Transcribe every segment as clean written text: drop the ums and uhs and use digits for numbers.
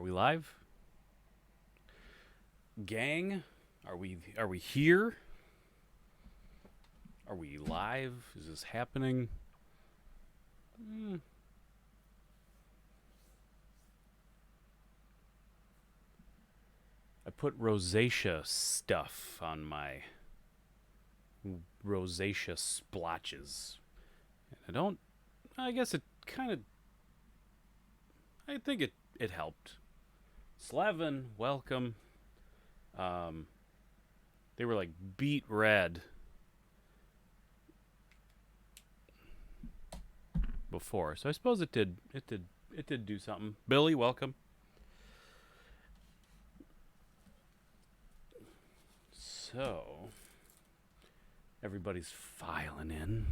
we live? Gang, are we here? Are we live? Is this happening? I put rosacea stuff on my rosacea splotches. I guess it kind of, I think it helped. Slevin, welcome. They were like beet red before, so I suppose it did do something. Billy, welcome. So everybody's filing in.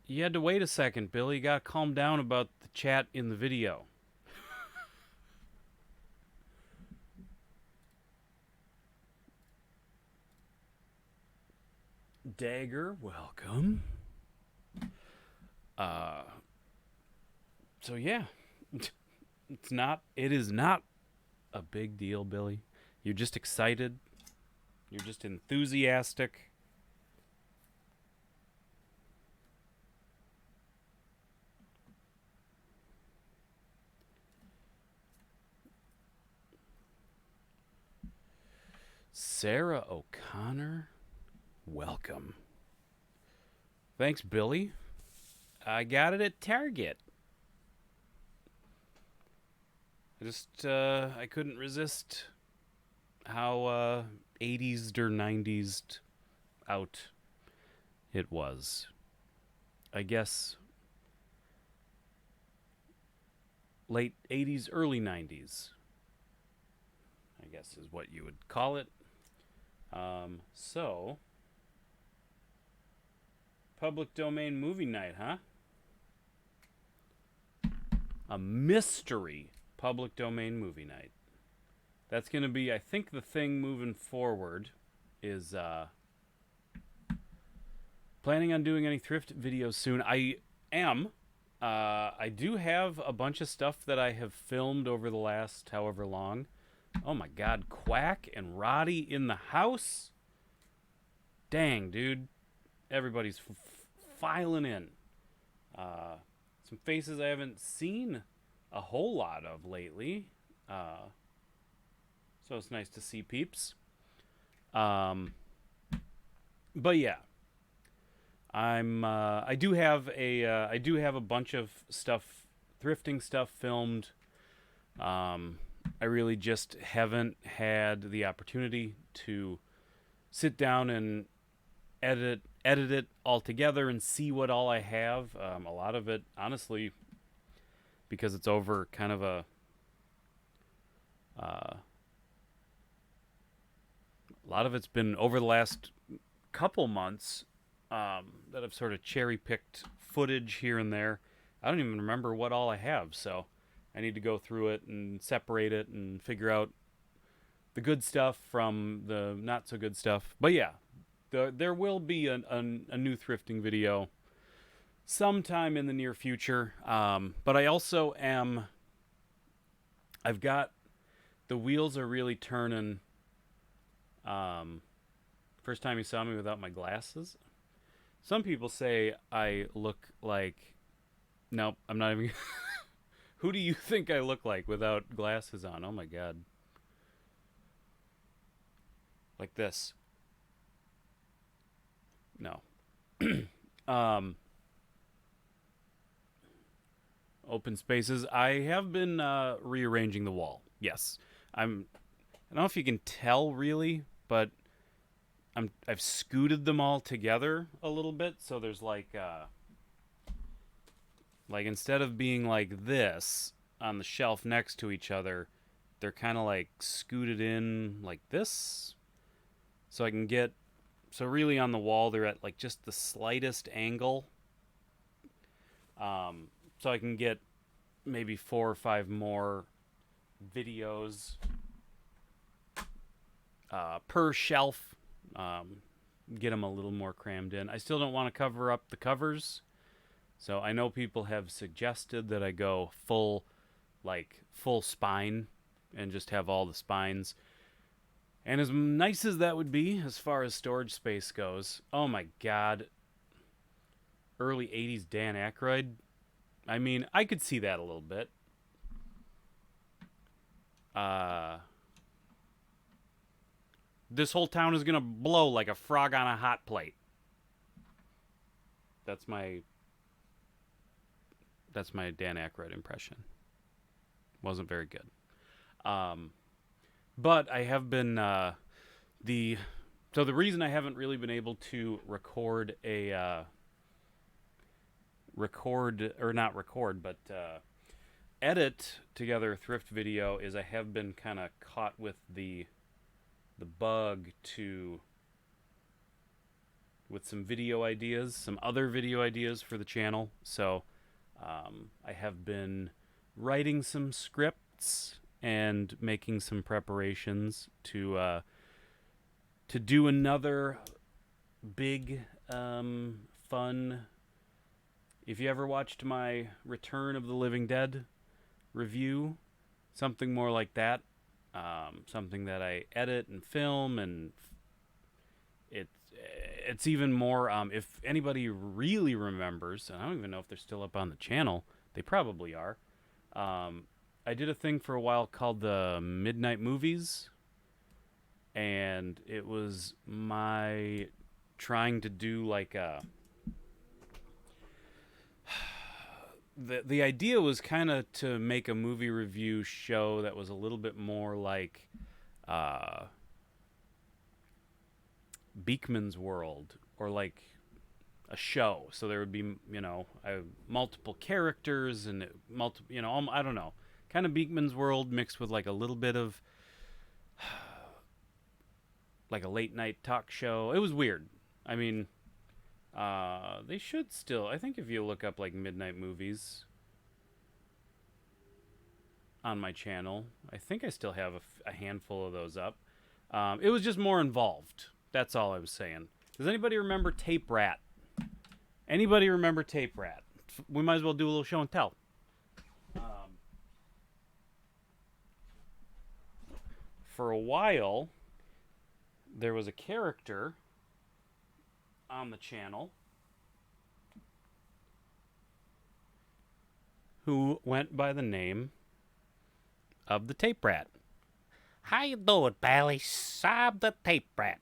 You had to wait a second, Billy. You gotta calm down about the chat in the video. Dagger, welcome. So yeah. It is not a big deal, Billy. You're just excited. You're just enthusiastic. Sarah O'Connor, welcome. Thanks, Billy. I got it at Target. I couldn't resist how 80s or 90s out it was. I guess late 80s, early 90s, I guess is what you would call it. So, public domain movie night, huh? A mystery public domain movie night. That's going to be, I think, the thing moving forward is planning on doing any thrift videos soon. I am. I do have a bunch of stuff that I have filmed over the last however long. Oh my god, Quack and Roddy in the house? Dang, dude. Everybody's filing in. Some faces I haven't seen a whole lot of lately. So it's nice to see peeps. But yeah. I do have a bunch of stuff, thrifting stuff filmed. I really just haven't had the opportunity to sit down and edit it all together and see what all I have. A lot of it, honestly, because it's over kind of a lot of it's been over the last couple months that I've sort of cherry-picked footage here and there. I don't even remember what all I have, so I need to go through it and separate it and figure out the good stuff from the not so good stuff. But yeah, there will be a new thrifting video sometime in the near future. But I also am... I've got... The wheels are really turning. First time you saw me without my glasses. Some people say I look like... Nope, I'm not even... Who do you think I look like without glasses on? Oh my god. Like this. No. Open spaces. I have been rearranging the wall. Yes. I don't know if you can tell really, but I've scooted them all together a little bit, so there's like instead of being like this on the shelf next to each other, they're kind of like scooted in like this. So I can get, so really on the wall they're at like just the slightest angle. So I can get maybe 4 or 5 more videos per shelf. Get them a little more crammed in. I still don't want to cover up the covers So I know people have suggested that I go full spine and just have all the spines. And as nice as that would be as far as storage space goes, oh my god, early 80s Dan Aykroyd. I mean, I could see that a little bit. This whole town is going to blow like a frog on a hot plate. That's my Dan Aykroyd impression. Wasn't very good. But I have been the reason I haven't really been able to edit together a thrift video is I have been kind of caught with the bug with some video ideas, some other video ideas for the channel. So I have been writing some scripts and making some preparations to do another big fun. If you ever watched my Return of the Living Dead review, something more like that, something that I edit and film, and it's even more. If anybody really remembers, and I don't even know if they're still up on the channel, they probably are. I did a thing for a while called the Midnight Movies, and it was my trying to do like a. The idea was kind of to make a movie review show that was a little bit more like Beekman's World, or like a show. So there would be, multiple characters and I don't know, kind of Beekman's World mixed with like a little bit of like a late night talk show. It was weird. I mean, they should still, I think if you look up like Midnight Movies on my channel, I think I still have a handful of those up. It was just more involved. That's all I was saying. Does anybody remember Tape Rat? Anybody remember Tape Rat? We might as well do a little show and tell. For a while, there was a character on the channel who went by the name of the Tape Rat. How you doing, pally? I'm the Tape Rat.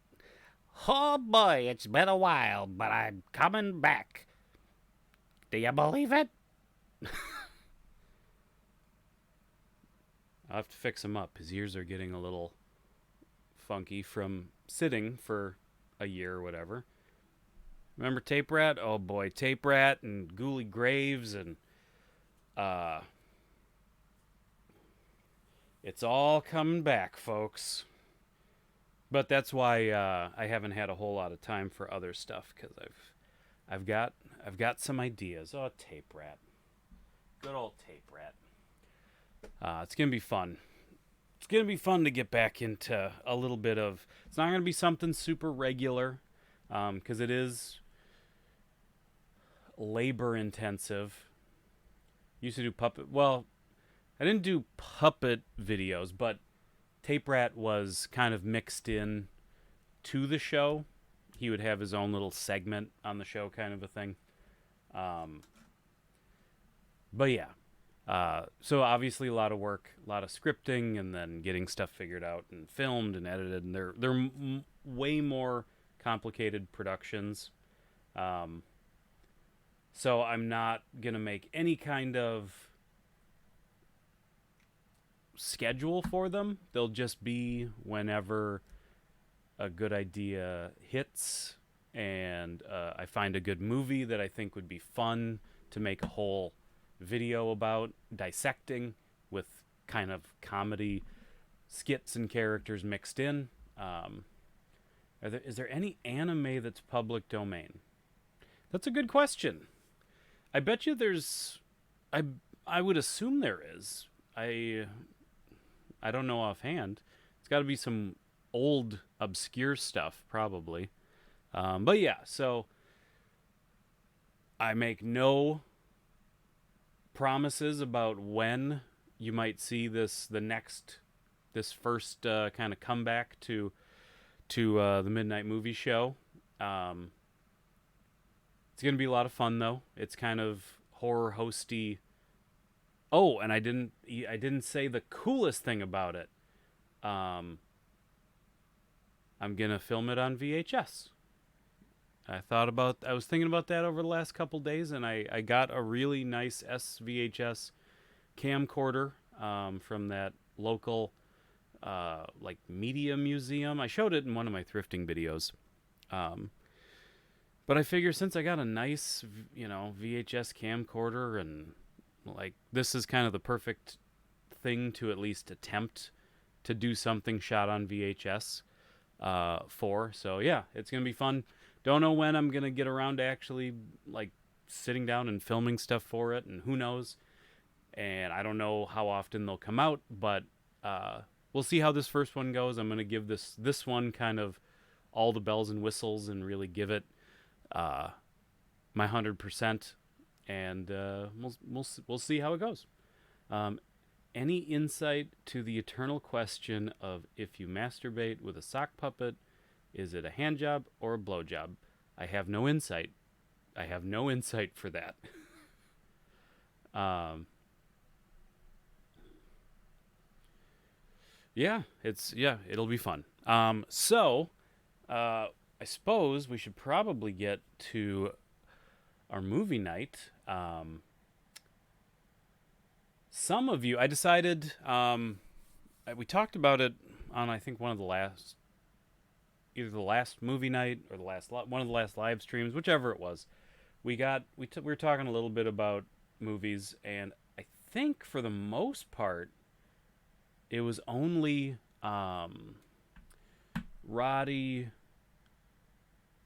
Oh boy, it's been a while, but I'm coming back. Do you believe it? I'll have to fix him up. His ears are getting a little funky from sitting for a year or whatever. Remember Tape Rat? Oh boy, Tape Rat and Ghoulie Graves, and it's all coming back, folks. But that's why I haven't had a whole lot of time for other stuff, because I've got some ideas. Oh, Tape Rat, good old Tape Rat. It's gonna be fun. It's gonna be fun to get back into a little bit of. It's not gonna be something super regular, because it is labor intensive. Used to do puppet. Well, I didn't do puppet videos, but Tape Rat was kind of mixed in to the show. He would have his own little segment on the show, kind of a thing. But yeah. So obviously a lot of work, a lot of scripting, and then getting stuff figured out and filmed and edited. And they're way more complicated productions. So I'm not gonna make any kind of schedule for them. They'll just be whenever a good idea hits, and I find a good movie that I think would be fun to make a whole video about, dissecting with kind of comedy skits and characters mixed in. Is there any anime that's public domain? That's a good question. I bet you there's. I would assume there is. I don't know offhand. It's got to be some old obscure stuff, probably. But yeah, so I make no promises about when you might see this first kind of comeback to the midnight movie show. Um, it's gonna be a lot of fun though. It's kind of horror hosty. Oh, and I didn't say the coolest thing about it. Um, I'm gonna film it on VHS. I was thinking about that over the last couple days, and I got a really nice SVHS camcorder from that local like media museum. I showed it in one of my thrifting videos. Um, but I figure since I got a nice, VHS camcorder, and like this is kind of the perfect thing to at least attempt to do something shot on VHS for. So yeah, it's gonna be fun. Don't know when I'm gonna get around to actually like sitting down and filming stuff for it, and who knows. And I don't know how often they'll come out, but we'll see how this first one goes. I'm gonna give this one kind of all the bells and whistles and really give it uh, my 100%, and we'll see how it goes. Um, any insight to the eternal question of if you masturbate with a sock puppet, is it a hand job or a blow job? I have no insight. I have no insight for that. um, yeah, it'll be fun. I suppose we should probably get to our movie night. Some of you, I decided, we talked about it on I think one of the last, either the last movie night or one of the last live streams, whichever it was. We were talking a little bit about movies, and I think for the most part, it was only Roddy.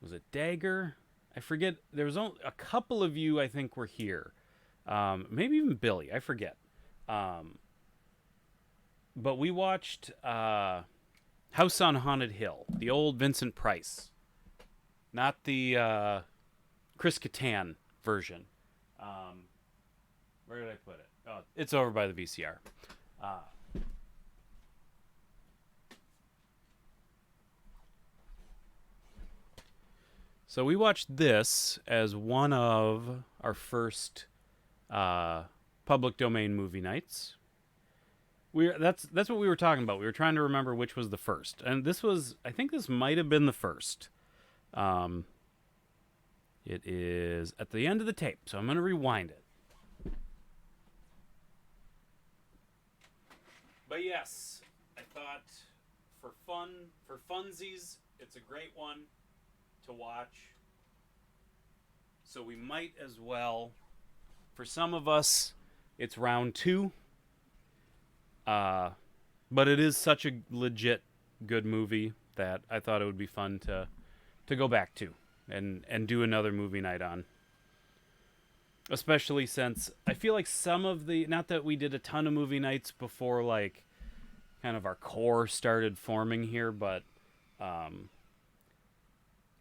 Was it Dagger? I forget. There was only a couple of you I think were here. Maybe even Billy. I forget. But we watched House on Haunted Hill, the old Vincent Price, not the Chris Kattan version. Where did I put it? Oh, it's over by the VCR. Uh, so we watched this as one of our first public domain movie nights. That's what we were talking about. We were trying to remember which was the first, and I think this might have been the first. It is at the end of the tape, so I'm going to rewind it. But yes, I thought for funsies, it's a great one to watch. So we might as well, for some of us, it's round 2. But it is such a legit good movie that I thought it would be fun to go back to and do another movie night on. Especially since I feel like some of not that we did a ton of movie nights before like kind of our core started forming here, but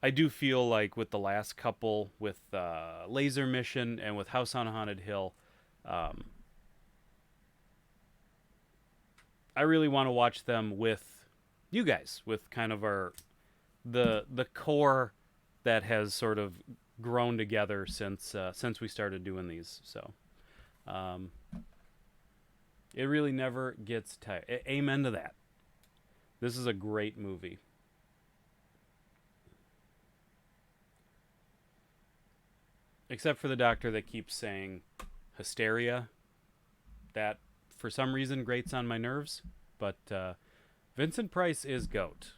I do feel like with the last couple, with Laser Mission and with House on Haunted Hill, I really want to watch them with you guys, with kind of the core that has sort of grown together since we started doing these. So, it really never gets tired. Amen to that. This is a great movie. Except for the doctor that keeps saying hysteria. That, for some reason, grates on my nerves. But Vincent Price is GOAT.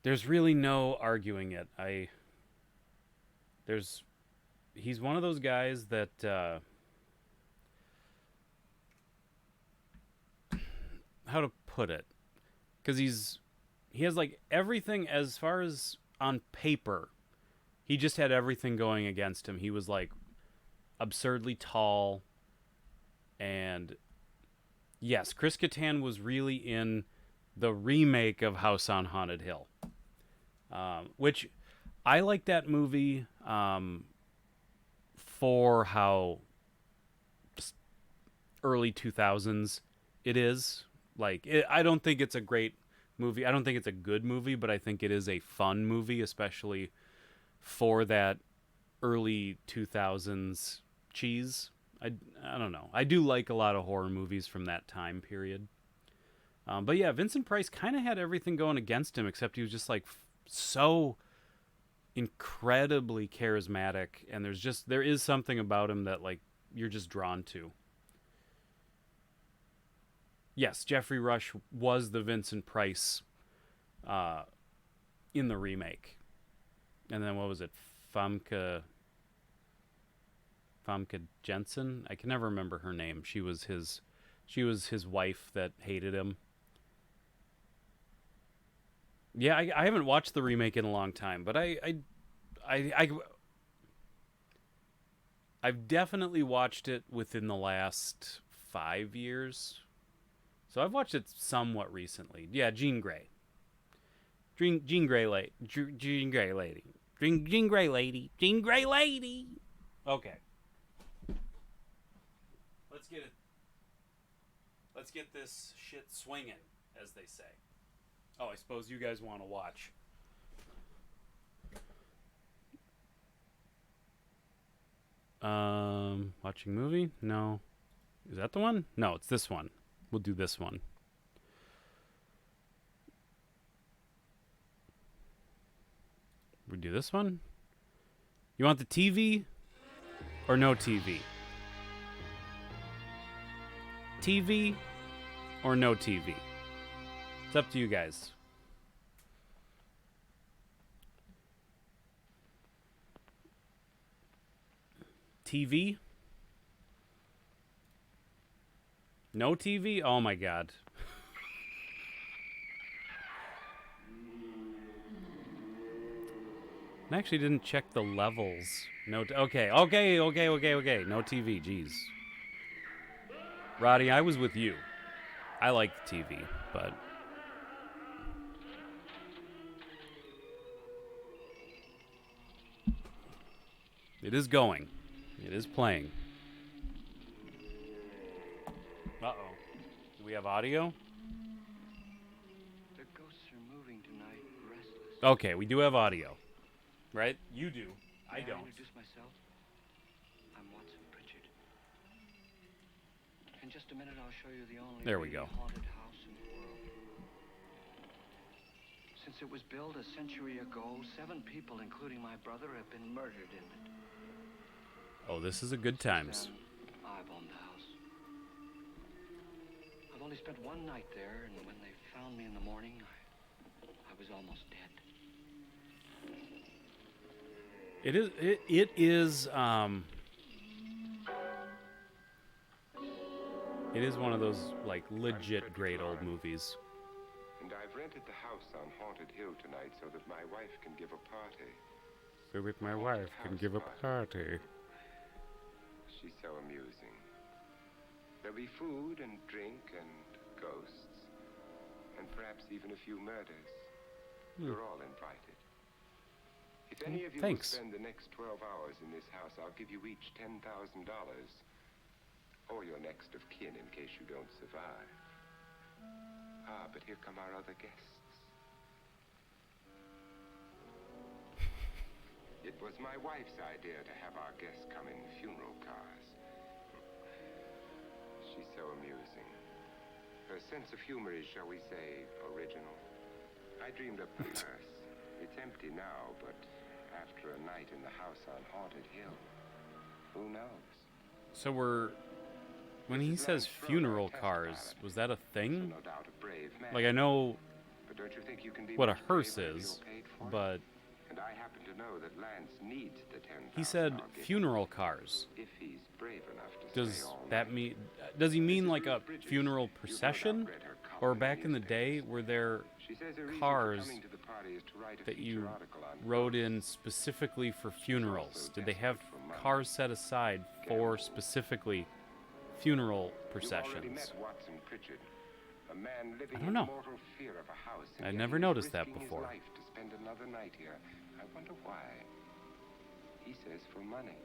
There's really no arguing it. He's one of those guys that... how to put it? Because he has like everything as far as on paper. He just had everything going against him. He was like absurdly tall, and yes, Chris Kattan was really in the remake of House on Haunted Hill, which I like that movie for how just early 2000s it is. Like, I don't think it's a great movie. I don't think it's a good movie, but I think it is a fun movie, especially for that early 2000s cheese. I don't know. I do like a lot of horror movies from that time period. But yeah, Vincent Price kind of had everything going against him, except he was just like so incredibly charismatic, and there is something about him that like you're just drawn to. Yes, Jeffrey Rush was the Vincent Price uh, in the remake, and then what was it, Famke Jensen? I can never remember her name. She was his wife that hated him. Yeah, I haven't watched the remake in a long time, but I I've definitely watched it within the last 5 years. So I've watched it somewhat recently. Yeah, Jean Grey. Jean Grey lady. Jean Grey lady. Jean Grey lady. Jean Grey lady. Okay. Let's get it. Let's get this shit swinging, as they say. Oh, I suppose you guys want to watch. Watching movie? No. Is that the one? No, it's this one. We'll do this one. We do this one? You want the TV or no TV? TV or no TV? It's up to you guys. TV? No TV? Oh my god. I actually didn't check the levels. No. Okay. No TV. Jeez. Roddy, I was with you. I like the TV, but it is going. It is playing. Uh-oh. Do we have audio? The ghosts are moving tonight, restless. Okay, we do have audio. Right? You do. I May don't. Introduce myself. I'm Watson Pritchard. In just a minute, I'll show you the only There we really go. haunted house in the world. Since it was built a century ago, 7 people, including my brother, have been murdered in it. Oh, this is a good times. Then, I've owned the house. I've only spent one night there, and when they found me in the morning, I was almost dead. It is one of those like legit great old movies. And I've rented the house on Haunted Hill tonight so that my wife can give a party. So that my wife can give a party. She's so amusing. There'll be food and drink and ghosts. And perhaps even a few murders. You're all invited. If any of you will Thanks. spend the next 12 hours in this house, I'll give you each $10,000. Or your next of kin in case you don't survive. Ah, but here come our other guests. It was my wife's idea to have our guests come in funeral cars. She's so amusing. Her sense of humor is, shall we say, original. I dreamed up the hearse. It's empty now, but after a night in the house on Haunted Hill, who knows? So when he says funeral cars, was that a thing? No doubt a brave man. Like I know But don't you think you can be what a much hearse braver if is, you're paid for it? but And I happen to know that Lance needs the 10,000. he said I'll give funeral him cars. if he's brave enough to Does stay all that night. mean? Does he mean Mrs. like a Ruth Bridges, funeral you've no doubt procession, read her or column back in the day newspapers. were there She says her reason for cars coming to the party is to write a that feature you article on rode ghosts. in specifically for funerals? also Did they have desperate for money. cars set aside for specifically funeral You already processions? met Watson Pritchard, a man living I don't know. in mortal fear of a house. and I'd yet never he is noticed that risking his before. life to spend another night here. I wonder why. He says for money.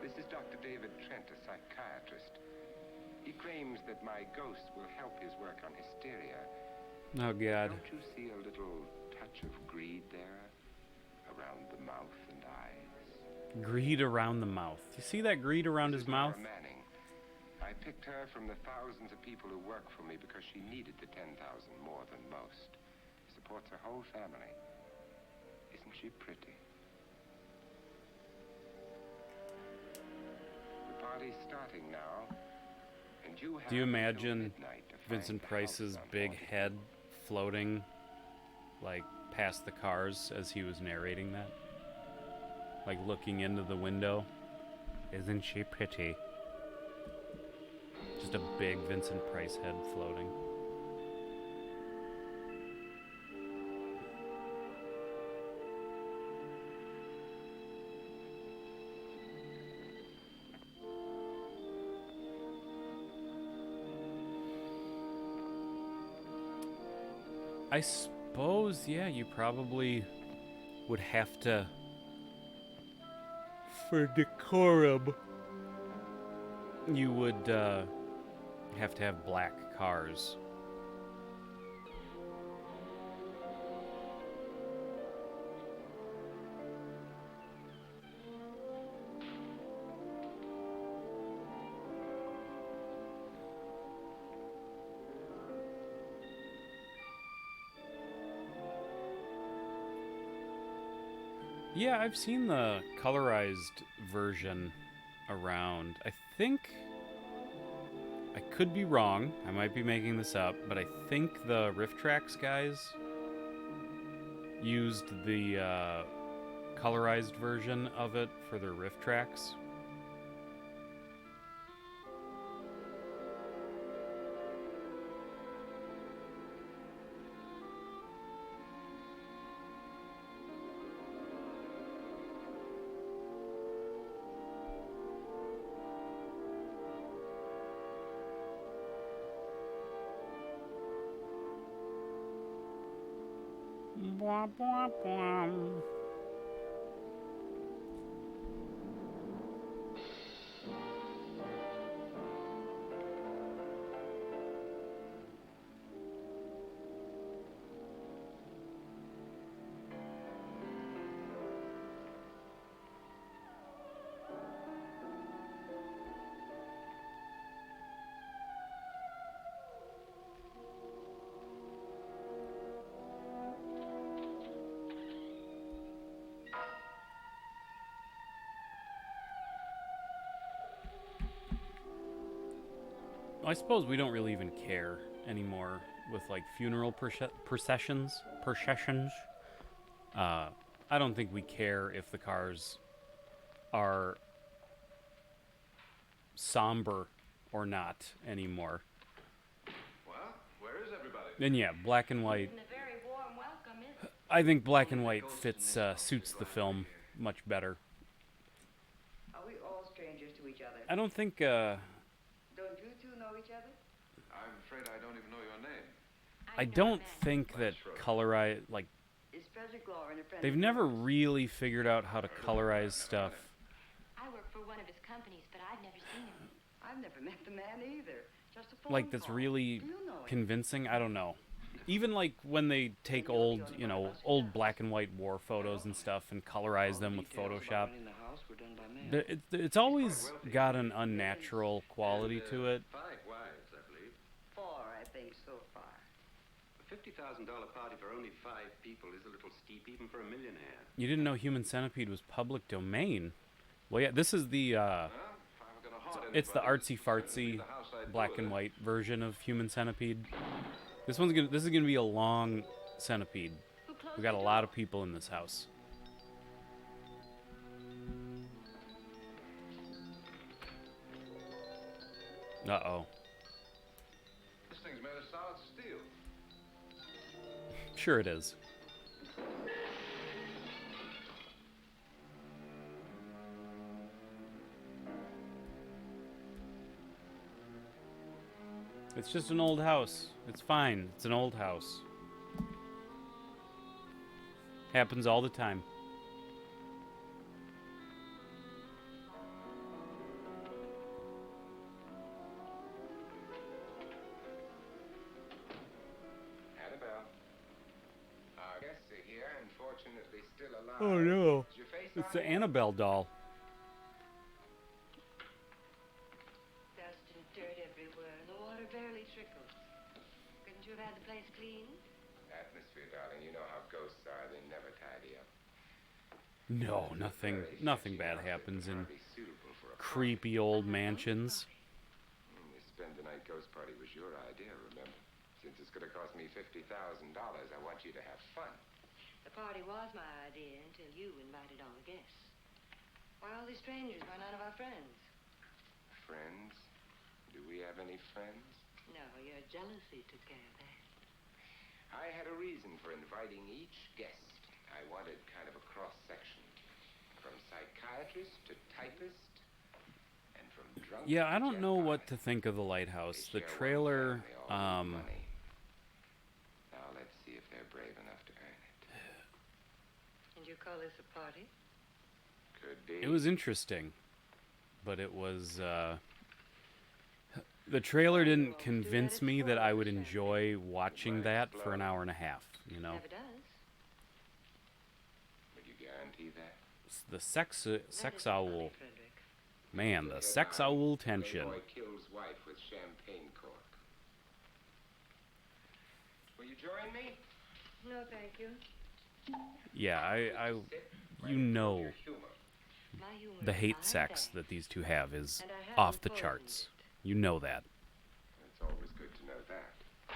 This is Dr. David Trent, a psychiatrist. He claims that my ghost will help his work on hysteria. Oh, God. Don't you see a little touch of greed there? Around the mouth and eyes? Greed around the mouth. You see that greed around This his is Laura mouth? Manning. I picked her from the thousands of people who work for me because she needed the 10,000 more than most. Supports her whole family. Isn't she pretty? The party's starting now. And you have Do you until imagine midnight to find Vincent the Price's house big unhaunted. head floating, like, past the cars as he was narrating that? Like, looking into the window. Isn't she pretty? Just a big Vincent Price head floating. I suppose, yeah, you probably would have to, for decorum, you would have to have black cars. Yeah, I've seen the colorized version around. I think, I could be wrong, I might be making this up, but I think the Riff Tracks guys used the colorized version of it for their Riff Tracks. Bwah, bwah, bwah. I suppose we don't really even care anymore with like funeral processions. I don't think we care if the cars are somber or not anymore. Well, where is everybody? And yeah, black and white. A very warm welcome, is I think black and white suits the film much better. Are we all strangers to each other? I don't think Don't you two know each other? I'm afraid I don't even know your name. I don't think that colorize like Is Frederick Lauren a friend? they've of never yours? really figured out how to colorize stuff. I work for one of his companies, but I've never seen him. I've never met the man either. Just a phone Like that's call. really Do you know him? convincing. I don't know. Even like when they take old, old black and white war photos and stuff and colorize them with Details about Photoshop. running the house were done by man. It's always got an unnatural quality to it. 5 wives, I believe. 4, I think, so far. A $50,000 party for only 5 people is a little steep, even for a millionaire. You didn't know Human Centipede was public domain. Well, yeah, this is the Well, if I were gonna haunt it's the anybody, artsy it's gonna be fartsy the house I'd black do it and in. white version of Human Centipede. This is gonna be a long centipede. Who closed We got the a door? lot of people in this house. Uh-oh. This thing's made of solid steel. Sure it is. It's just an old house. It's fine. It's an old house. Happens all the time. guests are here, and fortunately still alive. Oh no. Is your face It's on the it? Annabelle doll. Dust and dirt everywhere, and the water barely trickles. Couldn't you have had the place clean? Atmosphere, darling. You know how ghosts are. They never tidy up. No, nothing Very nothing sketchy bad outfit, happens but in hardly suitable for a creepy old mansions. The spend the night ghost party was your idea, remember? Since it's going to cost me $50,000, I want you to have fun. The party was my idea until you invited all the guests. Why all these strangers? Why none of our friends? Friends? Do we have any friends? No, your jealousy took care of that. I had a reason for inviting each guest. I wanted kind of a cross-section. From psychiatrist to typist, and from drunk Yeah, I to don't jet know what pilot. to think of the lighthouse. They The share one trailer, family, all need money. Now let's see if they're brave enough to earn it. And you call this a party? Could be. it was interesting, but it was, the trailer didn't convince me that I would enjoy watching that for an hour and a half, you know? Never does. Would you guarantee that? The sex That sex isn't funny, owl, Frederick. man, the sex owl tension. Playboy kills wife with champagne cork. Will you join me? No, thank you. Yeah, I Sit you right know your humor. My humor the is hate fine, sex thanks. that these two have is And I haven't off the poisoned charts. it. You know that. It's always good to know that.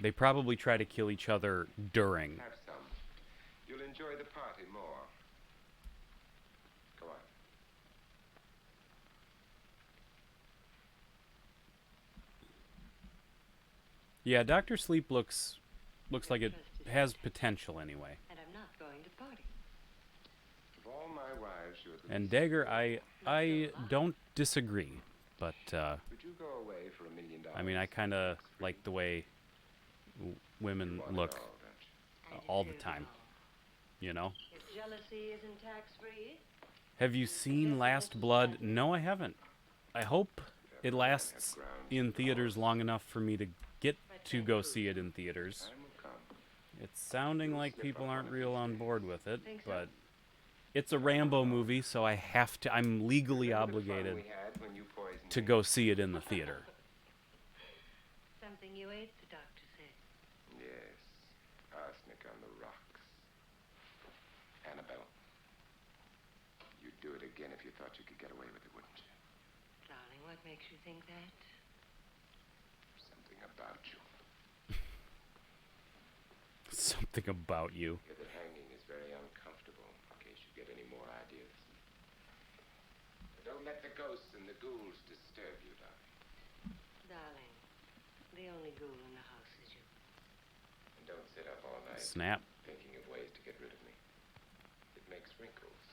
They probably try to kill each other during. Have some. You'll enjoy the party more. Go on. Yeah, Doctor Sleep looks like it has potential anyway. And I'm not going to party. Of all my wives, you're the And least Dagger, favorite. I don't disagree, but Would you go away for $1 million? I mean I kind of like the way women You want it look all, don't you? I all the deserve it time, all. you know. If jealousy isn't tax-free, Have you seen Last Blood? No, I haven't. I hope it lasts in theaters long enough for me to get to go see it in theaters. Time will come. It's sounding like people aren't real on board with it, Think so? but it's a Rambo movie, so I'm legally Remember the fun obligated we had when you poisoned to me? go see it in the theater. something you ate, the doctor said. Yes. Arsenic on the rocks. Annabelle. You'd do it again if you thought you could get away with it, wouldn't you? Darling, what makes you think that? Something about you. Something about you. Yeah, the hanging is very uncomfortable, in case you get any more ideas. But don't let the ghosts and the ghouls disturb you, darling. Darling, the only ghoul in the house is you. And don't sit up all night Snap. thinking of ways to get rid of me. It makes wrinkles.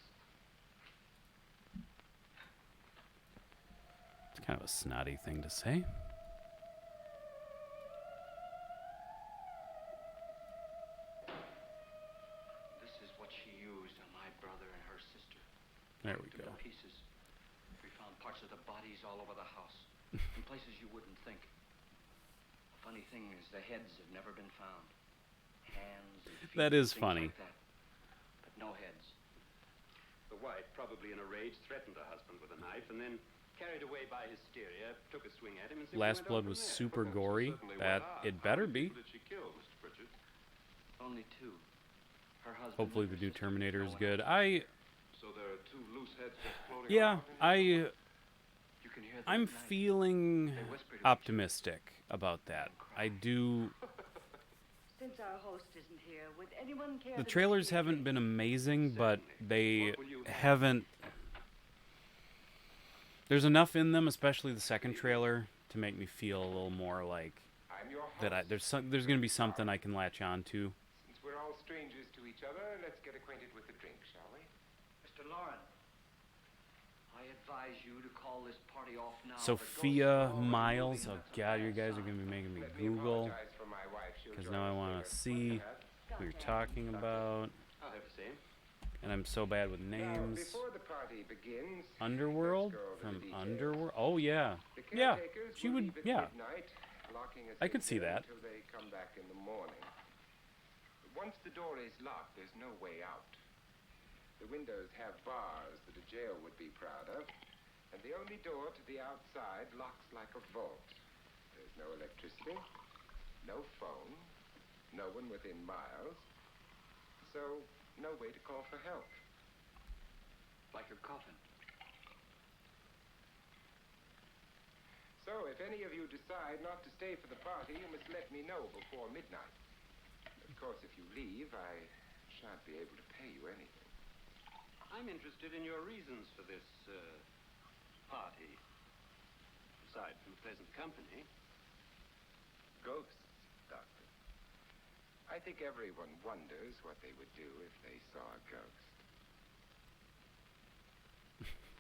It's kind of a snotty thing to say. This is what she used on my brother and her sister. There we Took go. the pieces. We found parts of the bodies all over the house, in places you wouldn't think. The funny thing is, the heads have never been found. Hands and feet, That is things funny. like that. But no heads. The wife, probably in a rage, threatened her husband with a knife, and then, carried away by hysteria, took a swing at him and simply Last went Blood on was from there. super gory. Certainly That went on. it How better many be. people did she kill, Mr. Pritchard? Only two. Her husband Hopefully and the her new sister. Terminator No is one good. else. So there are two loose heads just floating Yeah, around in it? You can hear them I'm at night. feeling They whisper to each optimistic about that. I do. Since our host isn't here, would anyone care The to trailers make me a haven't drink? been amazing, but they What will you have? haven't. There's enough in them, especially the second trailer, to make me feel a little more like I'm your host. that. There's going to be something I can latch on to. Since we're all strangers to each other, let's get acquainted with the drink, shall we? Mr. Lauren, I advise you to call this party off now. Sophia Miles. Oh God, you guys are going to be making me Let me Google apologize for my wife. She'll because join now I us want later. to see who you're talking about. I'll have the same. And I'm so bad with Now, names. before the party begins, Underworld let's go over from the details. Underworld. Oh yeah, The yeah. caretakers She will would. leave at Yeah. midnight, locking us I in could see here that. until they come back in the morning. Once the door is locked, there's no way out. The windows have bars that a jail would be proud of, and the only door to the outside locks like a vault. There's no electricity, no phone, no one within miles, so no way to call for help. Like a coffin. So if any of you decide not to stay for the party, you must let me know before midnight. Of course, if you leave, I shan't be able to pay you anything. I'm interested in your reasons for this, party. Aside from pleasant company. Ghosts, Doctor. I think everyone wonders what they would do if they saw a ghost.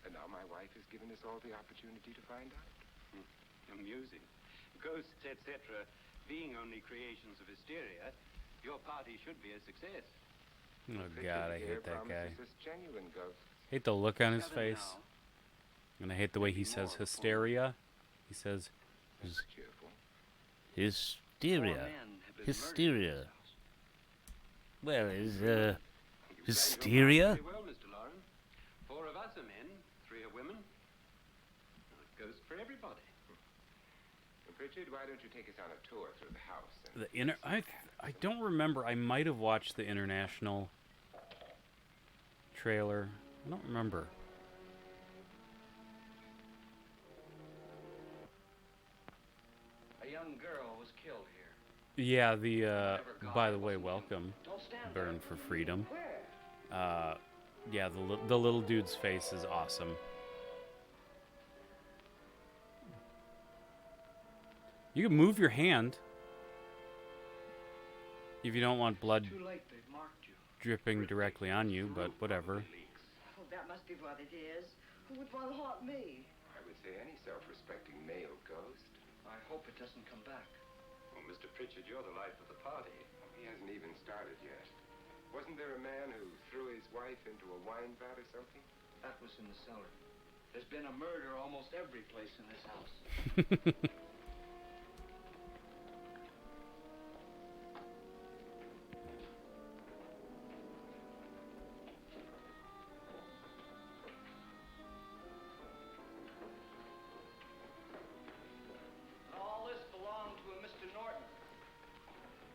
And now my wife has given us all the opportunity to find out. Amusing. Ghosts, etc., being only creations of hysteria, your party should be a success. Oh God, I hate that guy. Promises us genuine ghosts. Hate the look on his Gather face, now. and I hate the way he says hysteria. He says That's cheerful. Four Hysteria. men have been Hysteria. murdered in this house. Well, is, You planned your hysteria? party very well, Mr. Lauren. 4 of us are men, 3 are women. A ghost for everybody. Richard, why don't you take us on a tour through the house? And I don't remember. I might have watched the international trailer. I don't remember. A young girl was killed here. Yeah, the by the way, welcome. Don't stand Burn for freedom. Where? Yeah, the little dude's face is awesome. You can move your hand if you don't want blood Too late, they've marked you. dripping directly on you, but whatever. Oh, that must be what it is. Who would want to haunt me? I would say any self-respecting male ghost. I hope it doesn't come back. Well, Mr. Pritchard, you're the life of the party. He hasn't even started yet. Wasn't there a man who threw his wife into a wine vat or something? That was in the cellar. There's been a murder almost every place in this house. All this belonged to a Mr. Norton,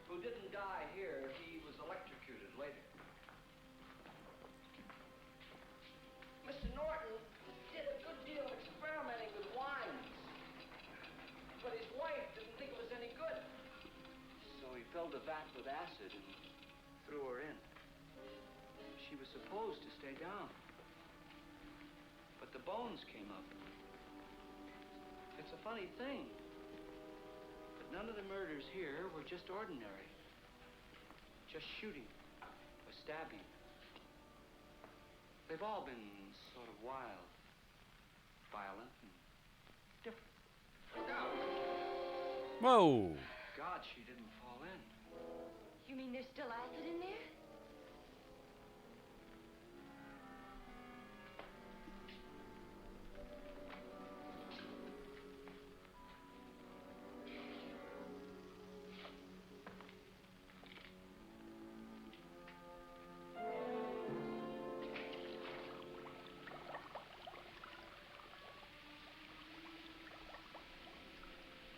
who didn't die here. He was electrocuted later. Mr. Norton did a good deal of experimenting with wines, but his wife didn't think it was any good. So he filled the vat with acid and threw her in. She was supposed to stay down, but the bones came up. It's a funny thing, but none of the murders here were just ordinary. Just shooting or stabbing. They've all been sort of wild, violent, and different. Look out! Whoa! God, she didn't fall in. You mean there's still acid in there?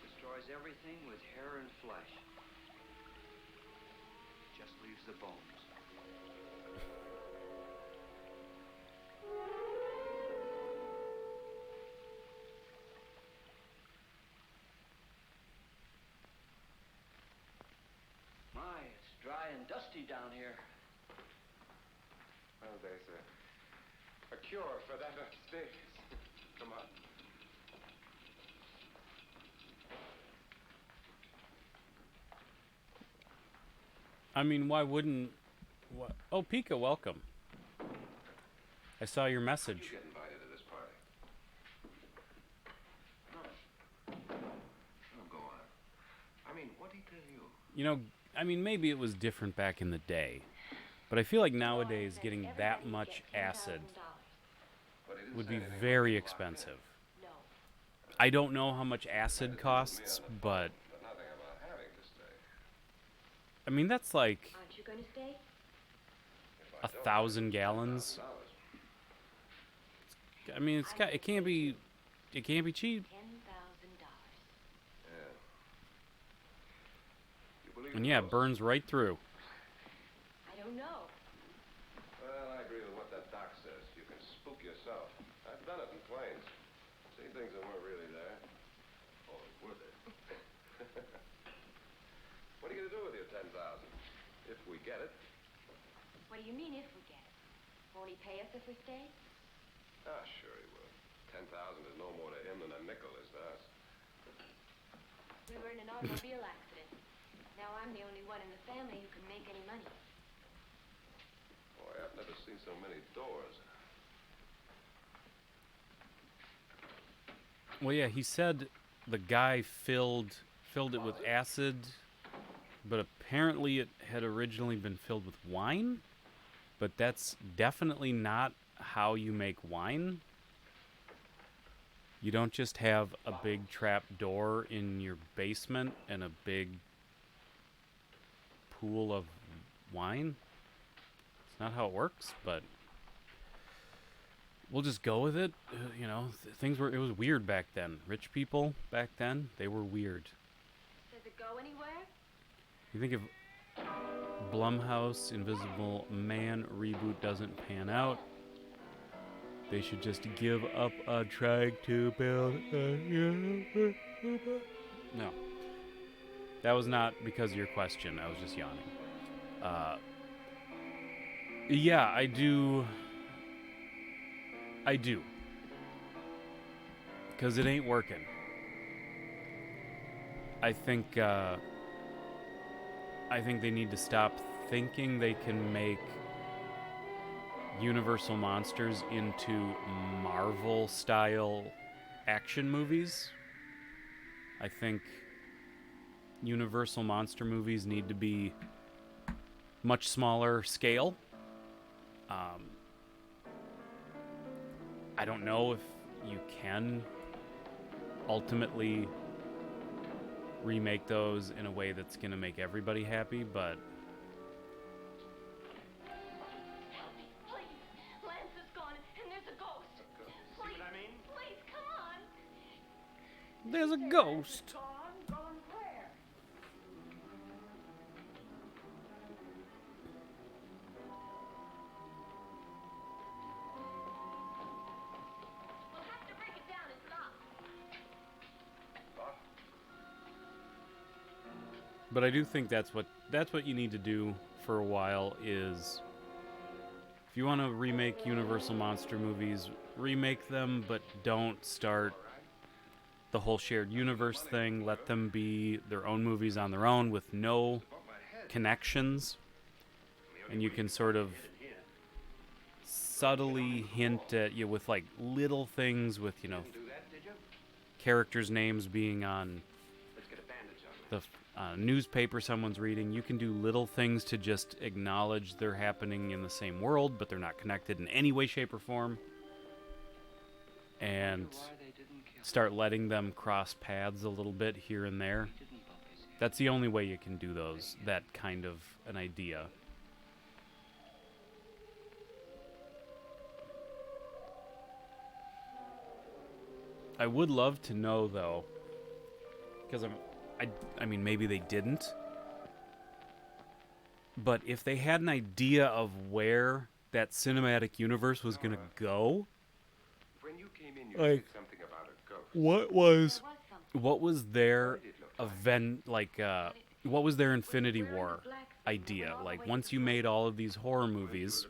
Destroys everything with hair and flesh. Just leaves the bones. My, it's dry and dusty down here. Well, there's a cure for that upstairs. Come on. I mean, why wouldn't... What? Oh, Pika, welcome. I saw your You message. get invited to this party. Oh, go on. I mean, what did he tell you? You know, I mean, maybe it was different back in the day, but I feel like nowadays getting that much acid But he didn't would say be anything about very being locked expensive. No. I don't know how much acid costs, but in, but nothing about having to stay. I mean, that's like Aren't you you're going to stay? 1,000 gallons. I mean, it can't be cheap. $10,000. Yeah. You believe And in yeah, it ghosts? burns right through. I don't know. Well, I agree with what that doc says. You can spook yourself. I've done it in planes. Seen things that weren't really there. Oh, were there? What are you going to do with your 10,000? If we get it. What do you mean if we get it? Won't he pay us if we stay? Ah, sure he will. 10,000 is no more to him than a nickel is to us. We were in an automobile accident. Now I'm the only one in the family who can make any money. Boy, I've never seen so many doors. Well, yeah, he said the guy filled it with acid, but apparently it had originally been filled with wine. But that's definitely not how you make wine. You don't just have a big trap door in your basement and a big pool of wine. It's not how it works, but we'll just go with it. You know, it was weird back then. Rich people back then, they were weird. Does it go anywhere? You think if Blumhouse Invisible Man reboot doesn't pan out, they should just give up on trying to build a... No. That was not because of your question. I was just yawning. Yeah, I do. Because it ain't working. I think they need to stop thinking they can make Universal monsters into Marvel-style action movies. I think Universal monster movies need to be much smaller scale. I don't know if you can ultimately remake those in a way that's going to make everybody happy, but Please. Lance is gone and there's a ghost. Please. See what I mean? Please, come on. there's a ghost. Gone where? We'll have to break it down and stop. But I do think that's what you need to do for a while is if you want to remake Universal monster movies, remake them, but don't start the whole shared universe thing. Let them be their own movies on their own with no connections. And you can sort of subtly hint at you with like little things with, you know, characters' names being on the newspaper someone's reading. You can do little things to just acknowledge they're happening in the same world, but they're not connected in any way, shape, or form. And start letting them cross paths a little bit here and there. That's the only way you can do those, that kind of an idea. I would love to know, though, because I mean, maybe they didn't, but if they had an idea of where that cinematic universe was going to go, When you came in, you Like, said something about a ghost. what was their event, like, what was their Infinity War idea? Like, once you made all of these horror movies,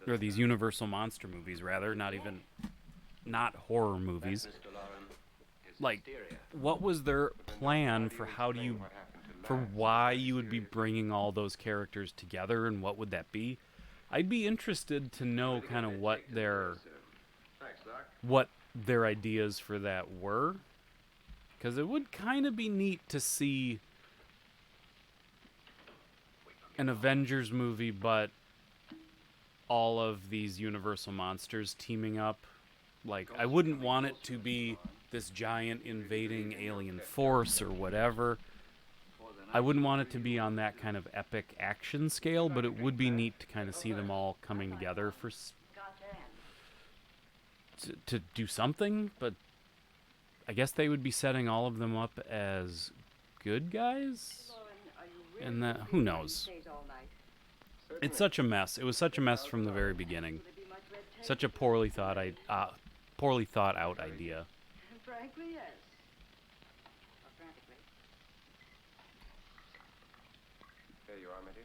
or these Universal monster movies, rather, not horror movies, like, what was their plan for why you would be bringing all those characters together, and what would that be? I'd be interested to know kind of what their ideas for that were, because it would kind of be neat to see an Avengers movie, but all of these Universal monsters teaming up. Like, I wouldn't want it to be this giant invading alien force or whatever, I wouldn't want it to be on that kind of epic action scale, but it would be neat to kind of see them all coming together for to do something. But I guess they would be setting all of them up as good guys, and that who knows. It's such a mess. It was such a mess from the very beginning. Such a poorly thought out idea. Frankly, yes. Frantically. There you are, my dear.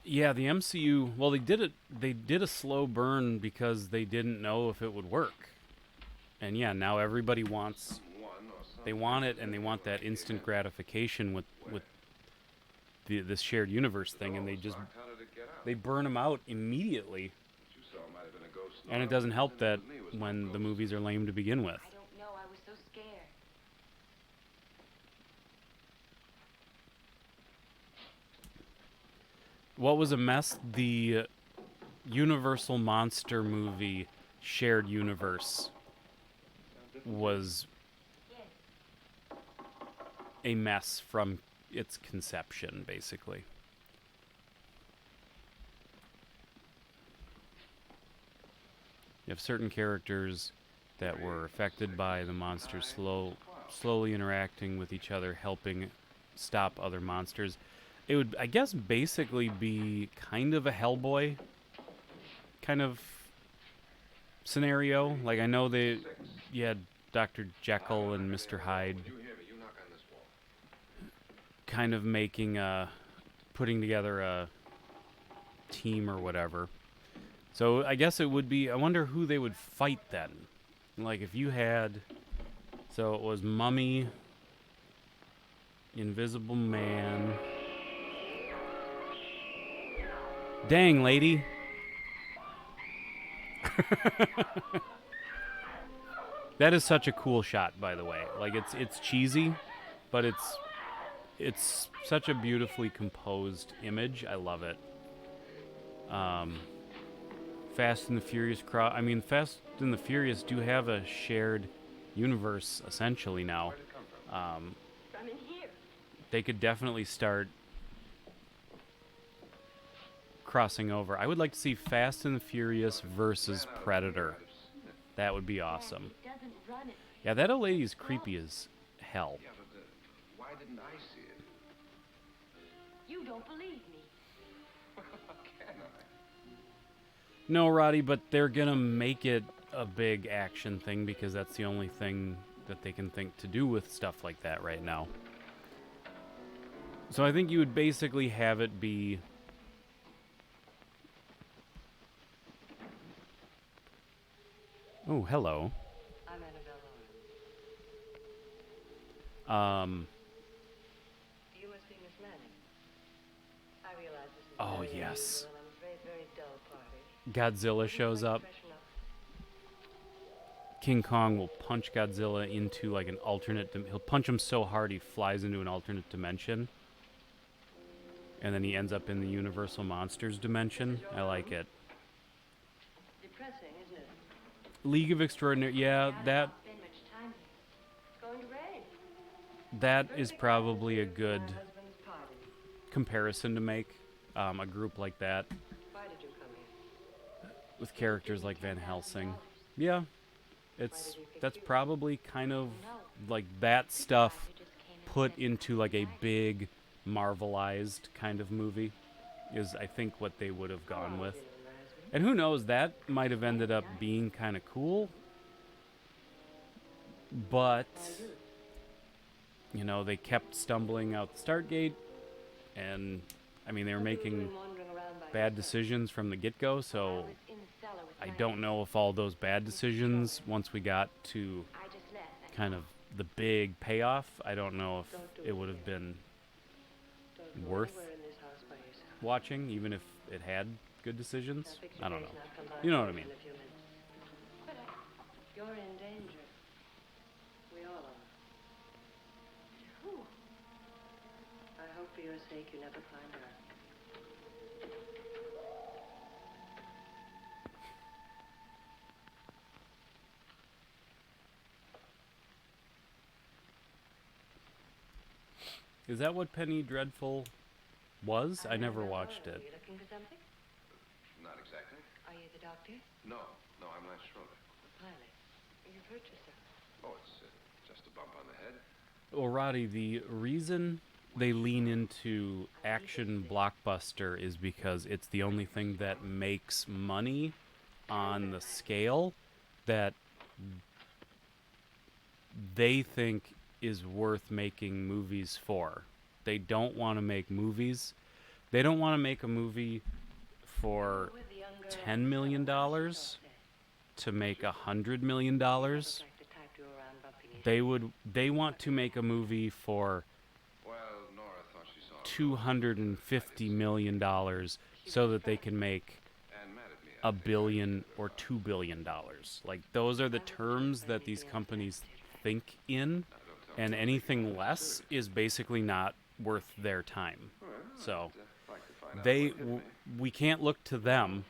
Yeah, the MCU. Well, they did it. They did a slow burn because they didn't know if it would work. And yeah, now everybody wants. They want it, and they want that instant gratification with this shared universe thing, and they burn them out immediately. And it doesn't help that when the movies are lame to begin with. I don't know. I was so scared. What was a mess? The Universal Monster movie shared universe was a mess from its conception, basically. You have certain characters that were affected by the monsters slowly interacting with each other, helping stop other monsters. It would, I guess, basically be kind of a Hellboy kind of scenario. Like, I know you had Dr. Jekyll and Mr. Hyde kind of putting together a team or whatever. So I guess it would be, I wonder who they would fight then. Like, if you had, so it was Mummy, Invisible Man. Dang, lady. That is such a cool shot, by the way. Like, it's cheesy, but it's such a beautifully composed image. I love it. Fast and the Furious Fast and the Furious do have a shared universe essentially now. I'm in here. They could definitely start crossing over. I would like to see Fast and the Furious versus Predator. That would be awesome. It doesn't run it. Yeah, that old lady is creepy as hell. Yeah, but why didn't I see it? You don't believe me. Can I? No, Roddy, but they're gonna make it a big action thing because that's the only thing that they can think to do with stuff like that right now. So I think you would basically have it be oh, hello. I'm Annabelle Lauren. Um, You must be Miss Manning. I realize this is Oh, very yes. unusual. I'm afraid very dull party. Godzilla shows up. Freshen up. King Kong will punch Godzilla into like an alternate. He'll punch him so hard he flies into an alternate dimension, and then he ends up in the Universal Monsters dimension. I like it. Depressing, isn't it? League of Extraordinary. Yeah, that Spend much time here. It's going to rain. that is probably a good My husband's party. comparison to make. A group like that Why did you come here? with characters like Van Helsing. Yeah, that's probably kind of like that stuff put into like a big Marvelized kind of movie is I think what they would have gone with. And who knows, that might have ended up being kind of cool. But you know, they kept stumbling out the Stargate, and I mean, they were making bad decisions from the get-go, so I don't know if all those bad decisions, once we got to I just left. kind of the big payoff, I don't know if it would have been worth We're in this house by yourself. watching, even if it had good decisions. Now fix I your don't face know. and I'll come by You know what I in mean. a few minutes. You're in danger. We all are. Who? I hope for your sake you never find her. Is that what Penny Dreadful was? I never Hello, watched Are it. you looking for something? Not exactly. Are you the doctor? No, no, I'm Lance Schroeder. The pilot. You've hurt yourself. Oh, it's just a bump on the head. Well, Roddy, the reason they lean into action blockbuster is because it's the only thing that makes money on the scale that they think is worth making movies for. They don't want to make movies. They don't want to make a movie for With the young girl $10 million to make $100 million. like the type to go around bumping his They want to make a movie for Well, Nora thought she saw $250 million so that they can make and mad at me. $1 billion or $2 billion. Like, those are the terms that these companies think in, and anything less is basically not worth their time. So we can't look to them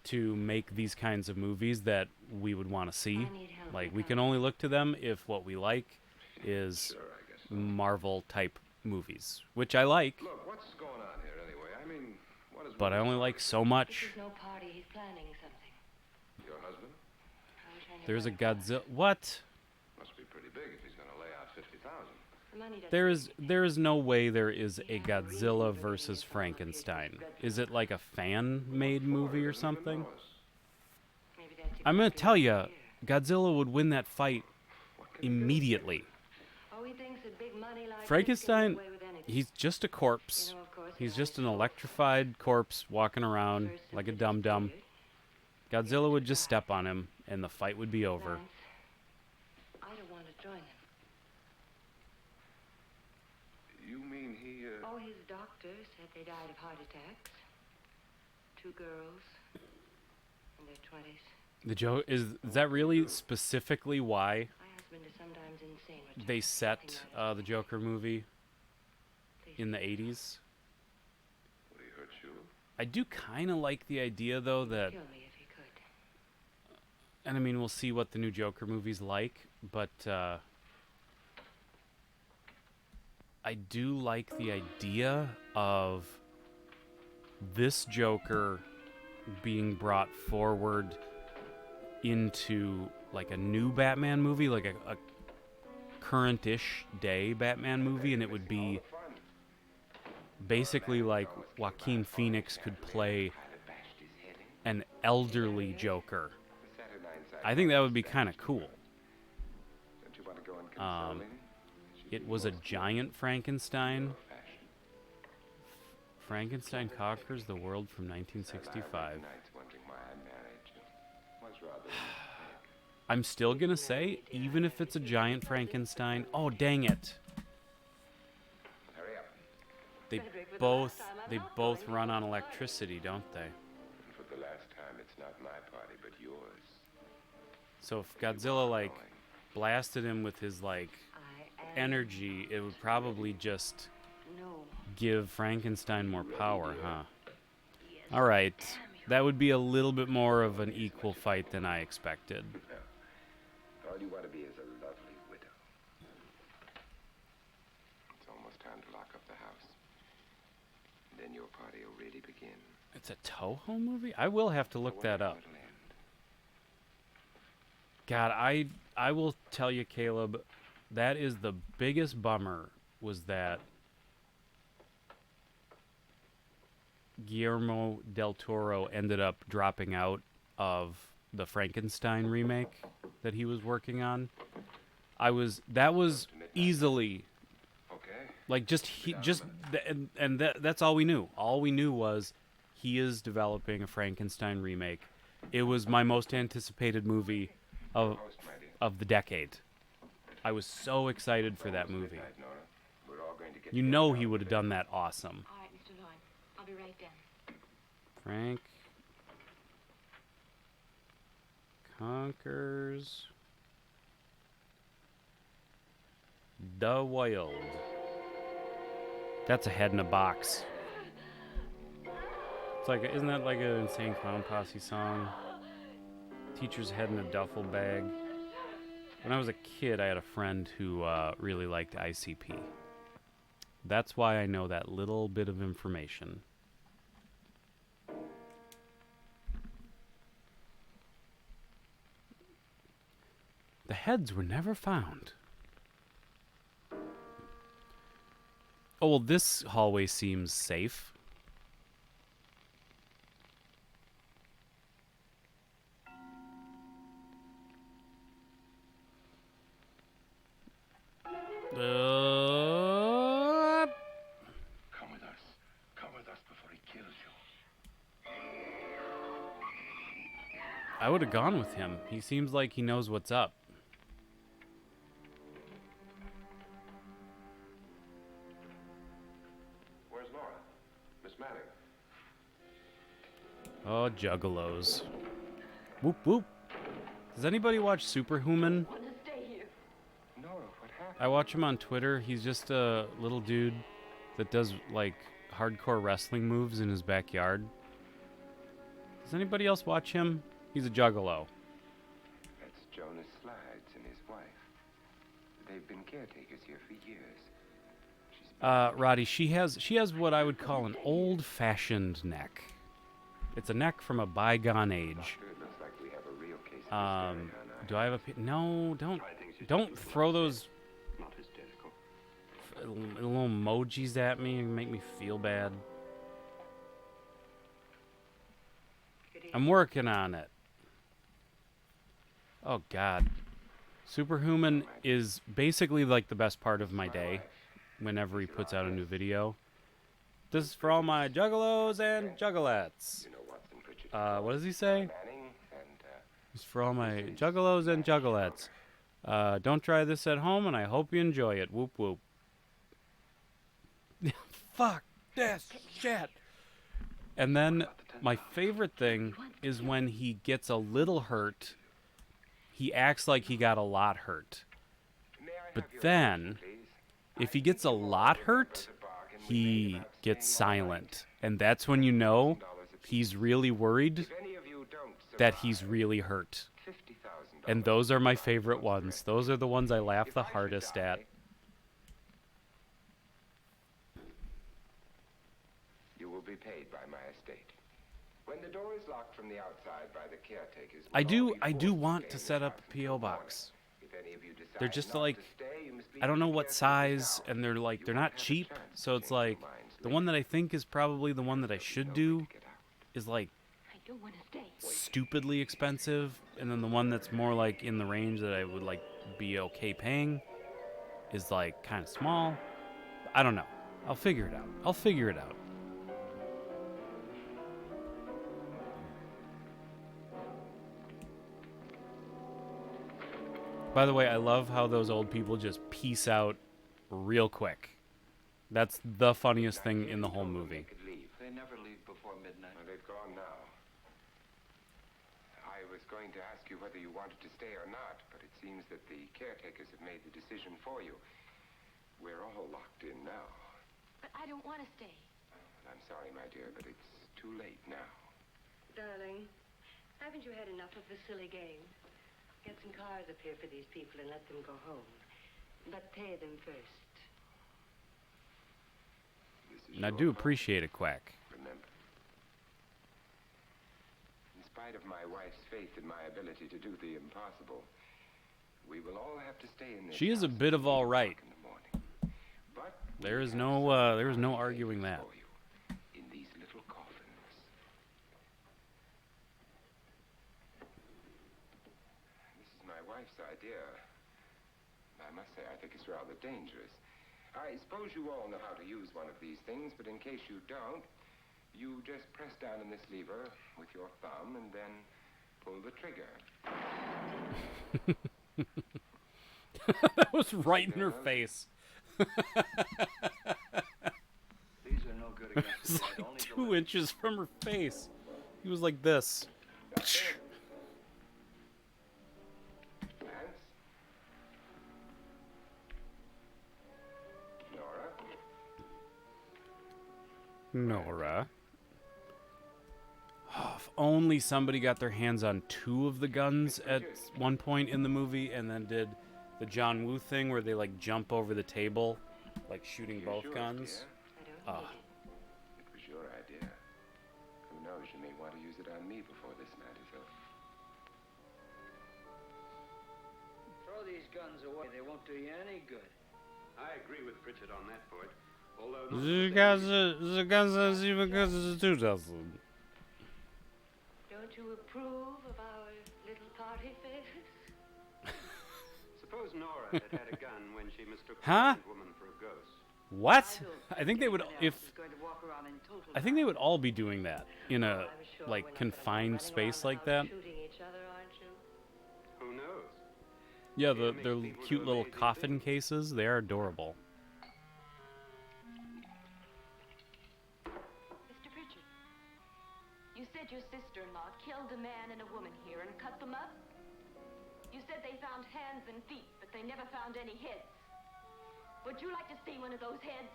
to make these kinds of movies that we would want to see. Like, we can only look to them if what we like is Marvel type movies, which I like, Look, what's going on here anyway? I mean, what is... but I only like so much. This is no party. He's planning something. Your husband? I wish I knew There's a more about Godzilla. What? Must be pretty big if he's going to lay out 50,000. it. The money doesn't There is no way there is a Godzilla versus Frankenstein. Is it like a fan-made movie or something? Maybe that's I'm gonna exactly tell what you, I hear. Godzilla would win that fight immediately. Oh, he thinks that big money like this Frankenstein, can get away with anything. he's just a corpse. You know, of course, He's it just an always electrified corpse walking around first like a simply dum-dum. disappeared. Godzilla would just step on him, and the fight would be over. Lance, I don't want to join them. You mean he, Oh, his doctor said they died of heart attacks. 2 girls in their 20s. The joke is that really specifically why My husband is sometimes insane. with they just set nothing out of the it. Joker movie Please, in the 80s? would he hurt you? I do kind of like the idea, though, that, kill me if he could. and I mean, we'll see what the new Joker movie's like, but I do like the idea of this Joker being brought forward into like a new Batman movie, like a current-ish day Batman movie, and it would be basically like Joaquin Phoenix could play an elderly Joker. I think that would be kind of cool. Don't you want to go and console him? It was a giant Frankenstein. Frankenstein Conquers the World from 1965. I'm still gonna say, even if it's a giant Frankenstein, oh dang it! Hurry up. They Frederick, for the both last time, I'm they not both going run to on the party. electricity, don't they? For the last time, it's not my party, but yours. So if Godzilla like blasted him with his like I am energy, it would probably just no. give Frankenstein more power, huh? Yes. All right, that would be a little bit more of an equal fight than I expected. All you want to be is a lovely widow. It's almost time to lock up the house. Then your party will really begin. It's a Toho movie? I will have to look that up. It'll end. God, I will tell you, Caleb, that is the biggest bummer, was that Guillermo del Toro ended up dropping out of the Frankenstein remake that he was working on. That was easily Okay. like that's all we knew. All we knew was he is developing a Frankenstein remake. It was my most anticipated movie of Host, my dear. of the decade. I was so excited for that movie. Midnight, Nora. We're all going to get You together know on he would have the done that awesome. All right, Mr. Lloyd. I'll be right down. Frank conquers the world. That's a head in a box. It's like, isn't that like an Insane Clown Posse song? Teacher's head in a duffel bag. When I was a kid, I had a friend who really liked ICP. That's why I know that little bit of information. The heads were never found. Oh, well, this hallway seems safe. Come with us. Come with us before he kills you. I would have gone with him. He seems like he knows what's up. Where's Laura? Miss Manning. Oh, juggalos. Whoop, whoop. Does anybody watch Superhuman? Want to stay here? Nora, what happened? I watch him on Twitter. He's just a little dude that does, like, hardcore wrestling moves in his backyard. Does anybody else watch him? He's a juggalo. That's Jonas Slides and his wife. They've been caretakers here for years. Roddy, she has what I would call an old-fashioned neck. It's a neck from a bygone age. Doctor, it looks like we have a real case of hysteria on our Do I have a... No, don't throw those Not hysterical. little emojis at me and make me feel bad. I'm working on it. Oh, God. Superhuman is basically like the best part of my day whenever he puts out a new video. This is for all my juggalos and juggalettes. You know Watson Pritchard. What does he say? Manning and This is for all my juggalos and juggalettes. Don't try this at home, and I hope you enjoy it. Whoop, whoop. Fuck this shit. And then my favorite thing is when he gets a little hurt, he acts like he got a lot hurt. But then, if he gets a lot hurt, he gets silent. And that's when you know he's really worried if any of you don't that he's really hurt. $50,000. And those are my favorite ones. Those are the ones I laugh the hardest at. You will be paid by my estate. When the door is locked from the outside by the caretakers, I we'll all do be forced want stay to in set the up house a P.O. until box. morning. If any of you decide They're just not like, to stay, you must leave I don't know the what caretakers size, now. and they're like, You they're won't not have a cheap. chance to So it's change your like, minds the one that later. I think is probably the one that I should do Get out. is like I don't want to stay. stupidly expensive, and then the one that's more like in the range that I would like be okay paying is like kind of small. I don't know. I'll figure it out. I'll figure it out. By the way, I love how those old people just peace out real quick. That's the funniest thing in the whole movie. Could leave. They never leave before midnight. Well, they've gone now. I was going to ask you whether you wanted to stay or not, but it seems that the caretakers have made the decision for you. We're all locked in now. But I don't want to stay. I'm sorry, my dear, but it's too late now. Darling, haven't you had enough of the silly game? Get some cars up here for these people and let them go home. But pay them first. This is And I your do home, appreciate a quack. remember. In spite of my wife's faith in my ability to do the impossible, we will all have to stay in this She is a house bit of until all 8 right. o'clock in the morning. But There we is have no some arguing that. for you in these little coffins. This is my wife's idea. I must say, I think it's rather dangerous. I suppose you all know how to use one of these things, but in case you don't, you just press down on this lever with your thumb and then pull the trigger. That was right in her face. These are no good against It's the light. like Only the 2 inches from her face. He was like this. That's it. Vance? Nora? Nora. Oh, if only somebody got their hands on 2 of the guns at one point in the movie and then did the John Woo thing where they like jump over the table Like shooting Here's both yours, guns. dear. I don't Ah. need it. It was your idea. Who knows, you may want to use it on me before this night is over. Throw these guns away. They won't do you any good. I agree with Pritchard on that point. Although not The the guns, same the guns, even guns, the 2000. Don't you approve of our little party favors? Suppose Nora had had a gun when she mistook the Huh? blind woman for a ghost. What? I think they would Anyone if else is going to walk around in total I think they would darkness. all be doing that in a I'm sure we're like not gonna go confined running space around like the that. house shooting each other, aren't you? Who knows? Yeah, It makes their people cute do little amazing coffin things. cases, they are adorable. Mr. Pritchard, you said your sister-in-law killed a man and a woman here and cut them up? You said they found hands and feet, but they never found any heads. Would you like to see one of those heads?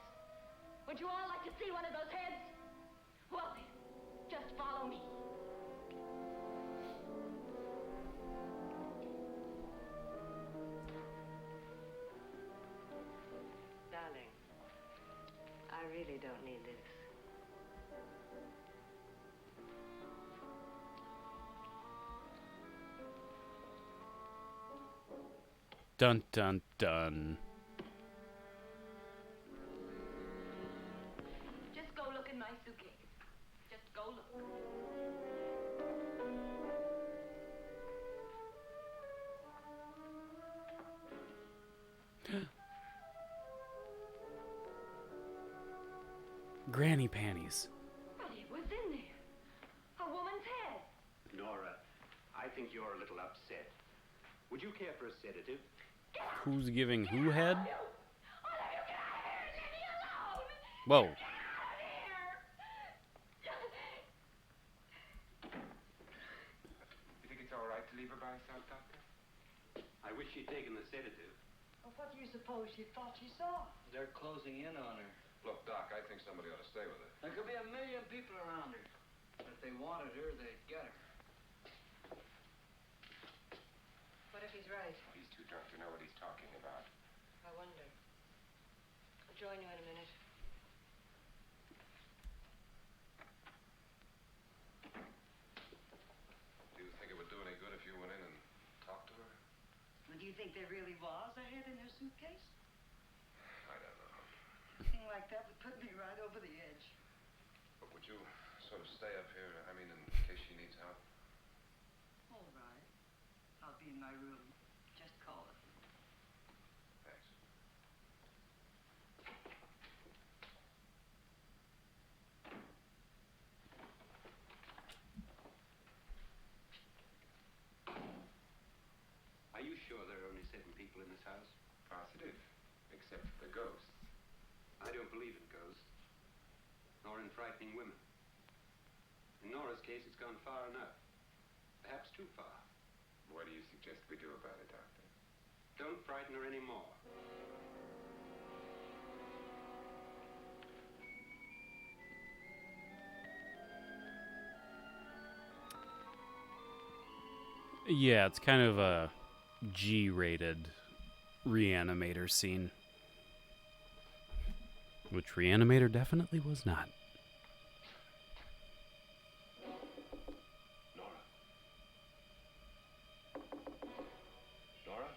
Would you all like to see one of those heads? Well then, just follow me. Darling, I really don't need this. Dun dun dun. Just go look in my suitcase. Just go look. Granny panties. But it was in there. A woman's head. Nora, I think you're a little upset. Would you care for a sedative? Who's giving who head? All of you get out of here and leave me alone! Whoa. Get out of here! You think it's all right to leave her by herself, Doctor? I wish she'd taken the sedative. Well, what do you suppose she thought she saw? They're closing in on her. Look, Doc, I think somebody ought to stay with her. There could be a million people around her. But if they wanted her, they'd get her. What if he's right? He's too drunk to know what he's talking about. I wonder. I'll join you in a minute. Do you think it would do any good if you went in and talked to her? Well, do you think there really was a head in her suitcase? I don't know. A thing like that would put me right over the edge. But would you sort of stay up here, I mean, in case she needs help? All right. I'll be in my room. Just call it. Thanks. Are you sure there are only 7 people in this house? Positive. Except for the ghosts. I don't believe in ghosts, nor in frightening women. In Nora's case, it's gone far enough. Perhaps too far. What do you suggest we do about it, Doctor? Don't frighten her anymore. Yeah, it's kind of a G-rated Reanimator scene. Which Reanimator definitely was not. Nora? Nora?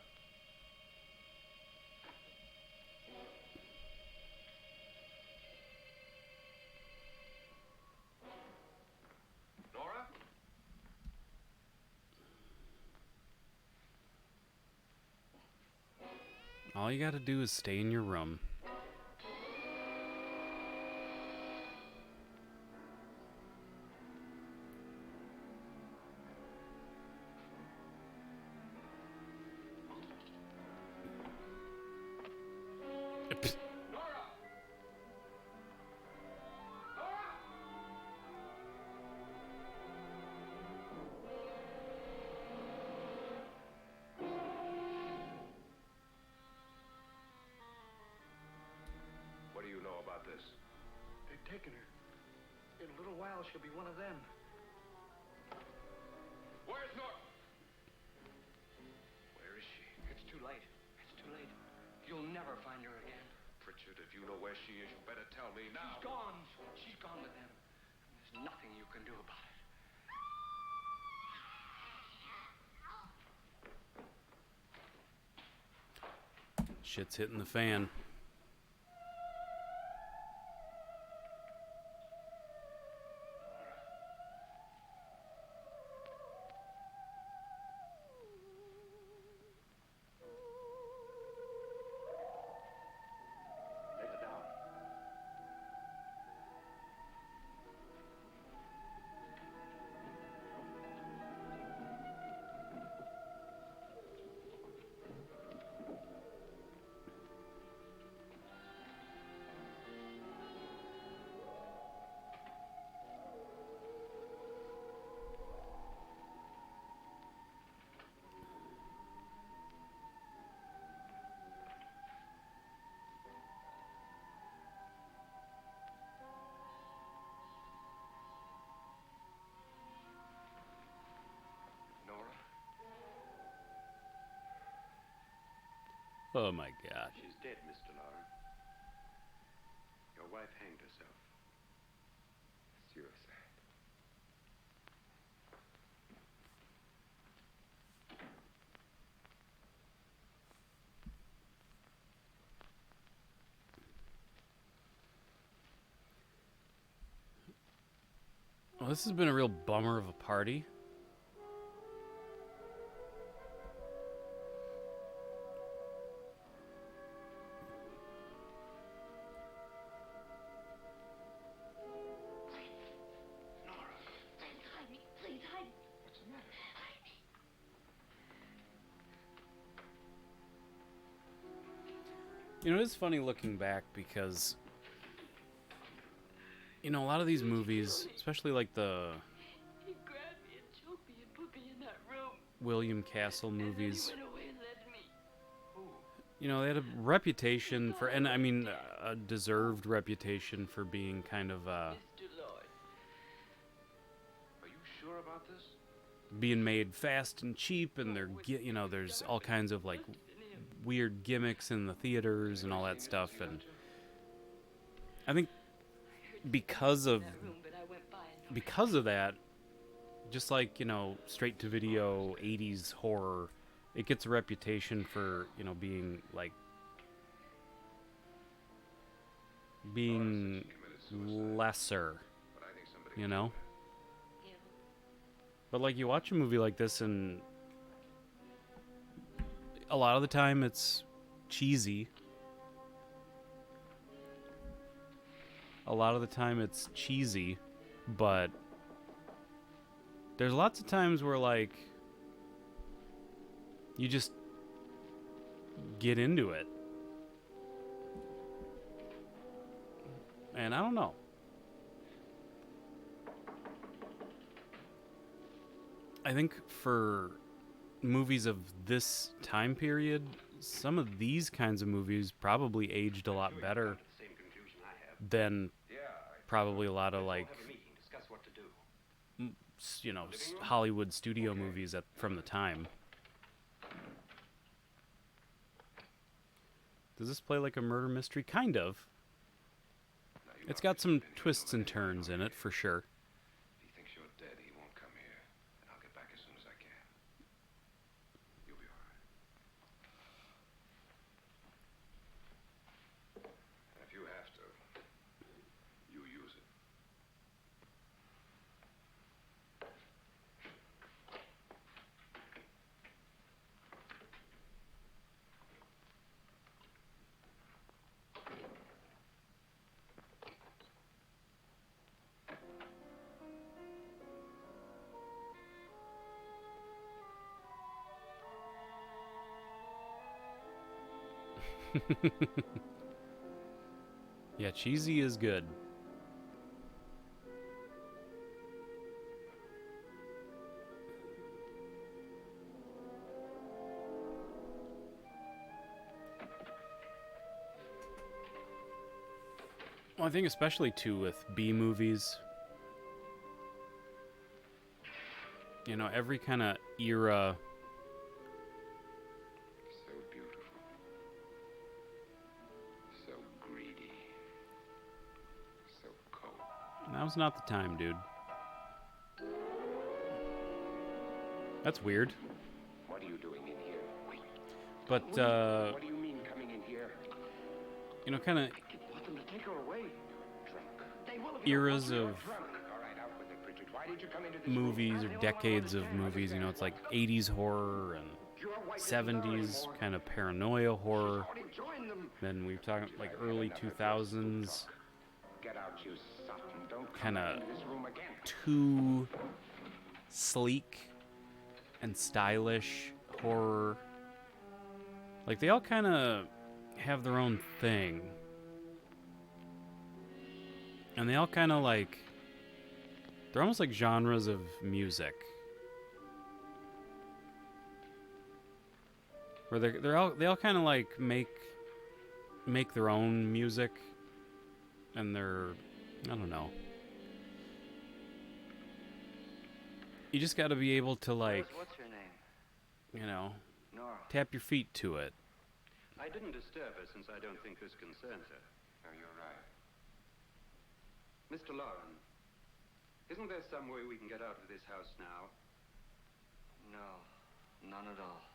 Nora? All you gotta do is stay in your room. Nora! Nora! What do you know about this? They've taken her. In a little while, she'll be one of them. Where's Nora? Where is she? It's too late. It's too late. You'll never find her again. Pritchard. Richard, if you know where she is, you better tell me now. She's gone. She's gone with them. There's nothing you can do about it. Shit's hitting the fan. Lay her down. Nora? Oh my God. She's dead, Mr. Lara. Your wife hanged herself. Suicide. Well, this has been a real bummer of a party. Hide me. Please hide me. What's the matter? Hide me. You know, it is funny looking back because, you know, a lot of these movies, especially like the He grabbed me and choked me and put me in that room. William Castle movies, And then he went away and left me. you know, they had a reputation for, and I mean, a deserved reputation for being kind of Mr. Lloyd. Are you sure about this? being made fast and cheap, and you know, there's all kinds of like weird gimmicks in the theaters and all that stuff, and I think because of That room, but I went by and because of that, just like, you know, straight to video 80s horror, it gets a reputation for, you know, being like being lesser, But I think somebody you know. you know, But like, you watch a movie like this and a lot of the time it's cheesy. A lot of the time it's cheesy, but there's lots of times where like you just get into it. And I don't know. I think for movies of this time period, some of these kinds of movies probably aged a lot better The same conclusion I have. than Yeah, probably a lot of like, Have a meeting, discuss what to do. you know, Hollywood studio movies from the time. Does this play like a murder mystery? Kind of. It's got some twists and turns in it, for sure. If he thinks you're dead, he won't come here. And I'll get back as soon as I can. You'll be all right. And if you have to, you use it. Yeah, cheesy is good. Well, I think especially too with B movies. You know, every kind of era. So beautiful. So green. Now's not the time, dude. That's weird. What are you doing in here? But, What do you mean coming in here? you know, kind of I want them to take her away. Drunk. They will if eras of Drunk. All right, out with it, Bridget. Why did you come into this room? movies or decades of movies, you know, it's like 80s horror and Your wife isn't there 70s anymore. kind of paranoia horror. Already joined them. Then we've talked like early 2000s, Get out, you sot, and don't come kind of into this room again. too sleek and stylish horror. Like they all kind of have their own thing. And they all kind of like, they're almost like genres of music. Where they all kind of like make their own music, and they're, I don't know. You just got to be able to like, What's her name? you know, Nora. tap your feet to it. I didn't disturb her since I don't think this concerns her. No, you're right. Mr. Lauren, isn't there some way we can get out of this house now? No, none at all.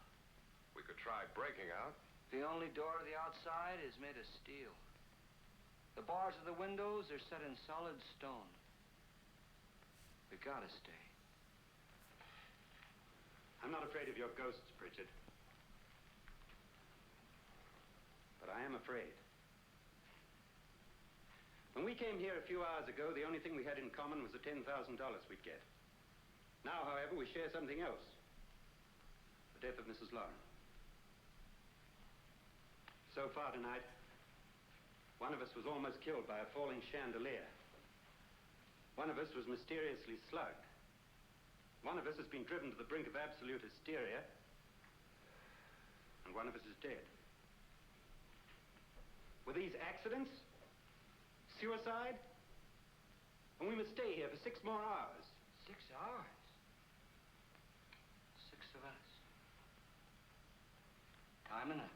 We could try breaking out. The only door to the outside is made of steel. The bars of the windows are set in solid stone. We gotta stay. I'm not afraid of your ghosts, Pritchard. But I am afraid. When we came here a few hours ago, the only thing we had in common was the $10,000 we'd get. Now, however, we share something else. The death of Mrs. Lauren. So far tonight, one of us was almost killed by a falling chandelier. One of us was mysteriously slugged. One of us has been driven to the brink of absolute hysteria. And one of us is dead. Were these accidents? Suicide? And we must stay here for 6 more hours. 6 hours? 6 of us. Time enough.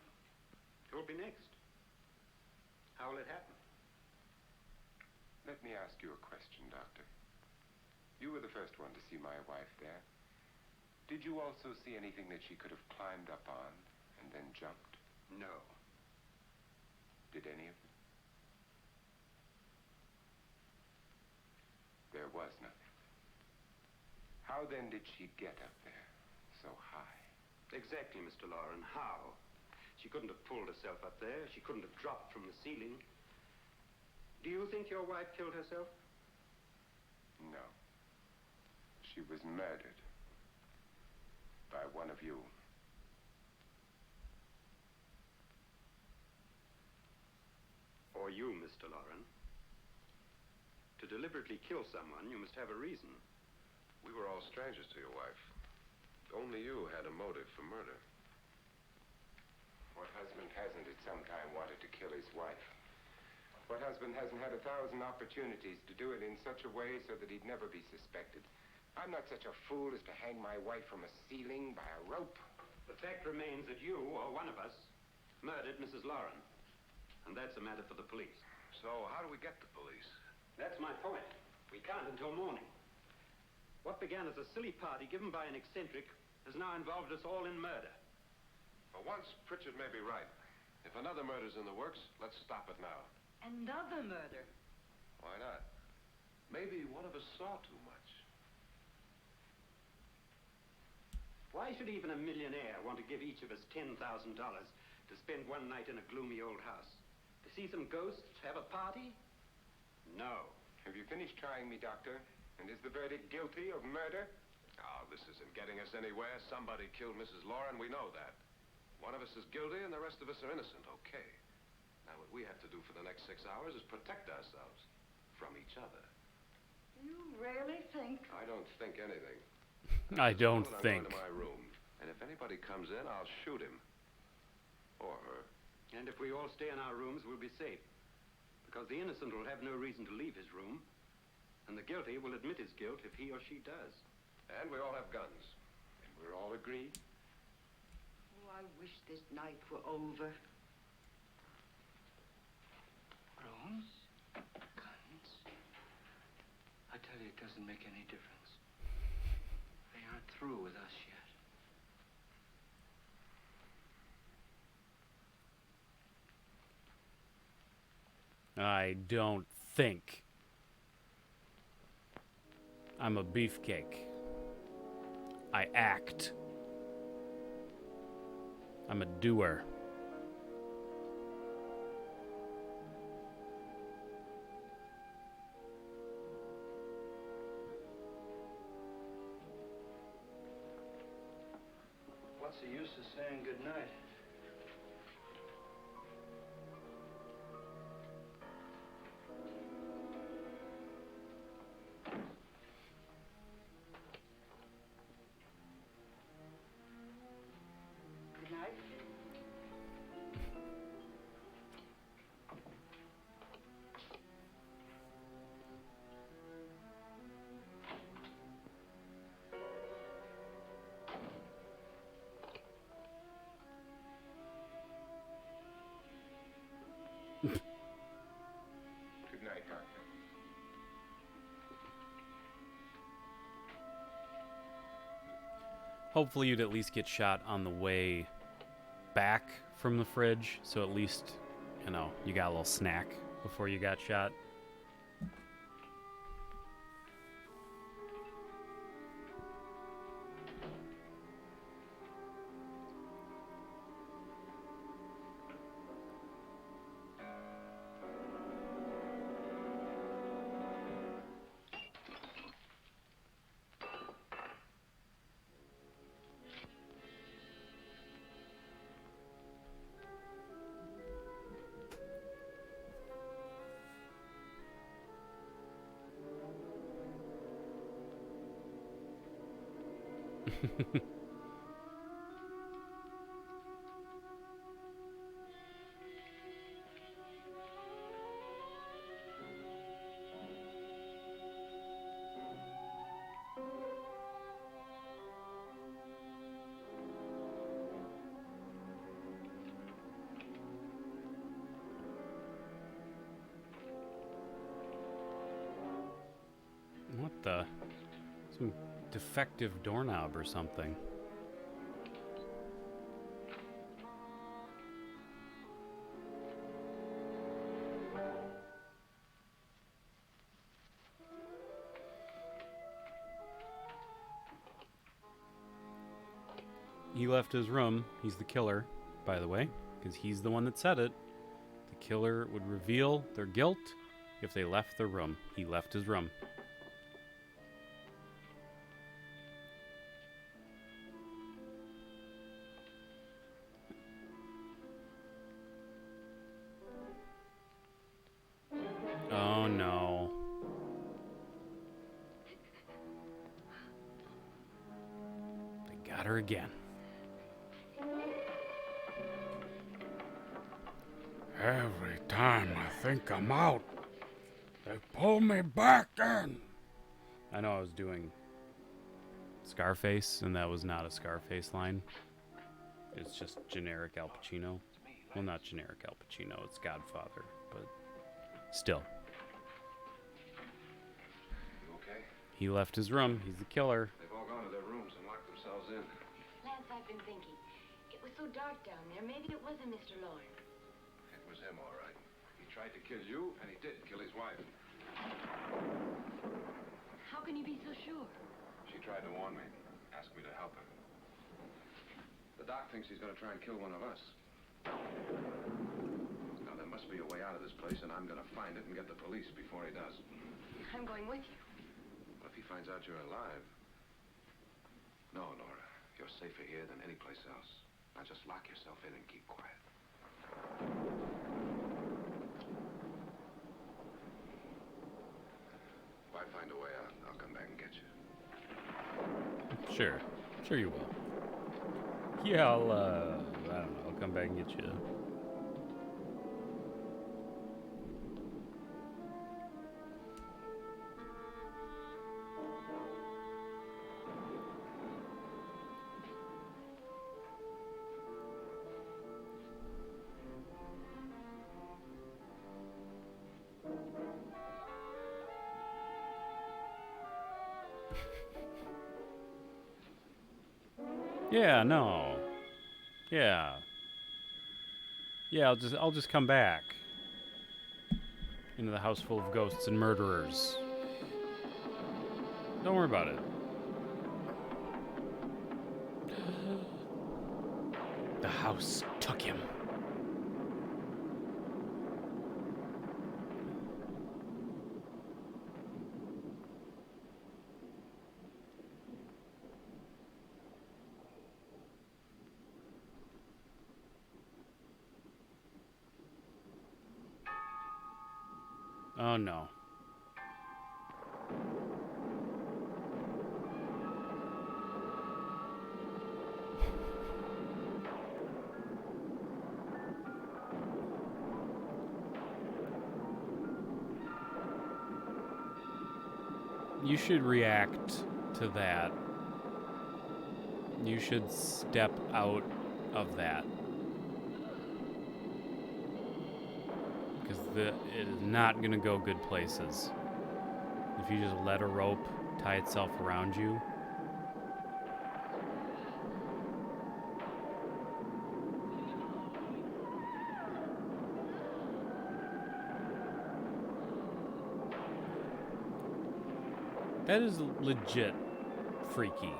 Who will be next? How will it happen? Let me ask you a question, Doctor. You were the first one to see my wife there. Did you also see anything that she could have climbed up on and then jumped? No. Did any of them? There was nothing. How then did she get up there so high? Exactly, Mr. Lauren. How? She couldn't have pulled herself up there. She couldn't have dropped from the ceiling. Do you think your wife killed herself? No. She was murdered by one of you. Or you, Mr. Lauren. To deliberately kill someone, you must have a reason. We were all strangers to your wife. Only you had a motive for murder. What husband hasn't at some time wanted to kill his wife? What husband hasn't had 1,000 opportunities to do it in such a way so that he'd never be suspected? I'm not such a fool as to hang my wife from a ceiling by a rope. The fact remains that you, or one of us, murdered Mrs. Lauren. And that's a matter for the police. So how do we get the police? That's my point. We can't until morning. What began as a silly party given by an eccentric has now involved us all in murder. For once, Pritchard may be right. If another murder's in the works, let's stop it now. Another murder. Why not? Maybe one of us saw too much. Why should even a millionaire want to give each of us $10,000 to spend one night in a gloomy old house? To see some ghosts, have a party? No. Have you finished trying me, Doctor? And is the verdict guilty of murder? Oh, this isn't getting us anywhere. Somebody killed Mrs. Lauren, we know that. One of us is guilty and the rest of us are innocent, okay. Now what we have to do for the next 6 hours is protect ourselves from each other. You really think? I don't think anything. I don't I'm think. going to my room, and if anybody comes in, I'll shoot him. Or her. And if we all stay in our rooms, we'll be safe. Because the innocent will have no reason to leave his room. And the guilty will admit his guilt if he or she does. And we all have guns. And we're all agreed? Oh, I wish this night were over. Rooms? Guns? Really, it doesn't make any difference. They aren't through with us yet. I don't think I'm a beefcake. I act. I'm a doer. What's the use of saying goodnight? Good night. Good night, Doctor. Hopefully you'd at least get shot on the way back from the fridge, so at least, you know, you got a little snack before you got shot. What the? Some defective doorknob or something. He left his room. He's the killer, by the way, because he's the one that said it. The killer would reveal their guilt if they left the room. He left his room. Oh no. They got her again. Every time I think I'm out, they pull me back in. I know I was doing Scarface, and that was not a Scarface line. It's just generic Al Pacino. Well, not generic Al Pacino, it's Godfather, but still. You okay? He left his room. He's the killer. They've all gone to their rooms and locked themselves in. Lance, I've been thinking. It was so dark down there. Maybe it wasn't Mr. Lorne. It was him, all right. He tried to kill you, and he did kill his wife. How can you be so sure? She tried to warn me, asked me to help her. The doc thinks he's going to try and kill one of us. Now, there must be a way out of this place, and I'm going to find it and get the police before he does. I'm going with you. What if he finds out you're alive? No, Nora. You're safer here than any place else. Now just lock yourself in and keep quiet. If I find a way out, I'll come back and get you. Sure. Sure you will. Yeah, I don't know. I'll come back and get you. Yeah, no. Yeah. Yeah, I'll just come back into the house full of ghosts and murderers. Don't worry about it. The house took him. Oh no. You should react to that. You should step out of that. Because it is not going to go good places. If you just let a rope tie itself around you. That is legit freaky.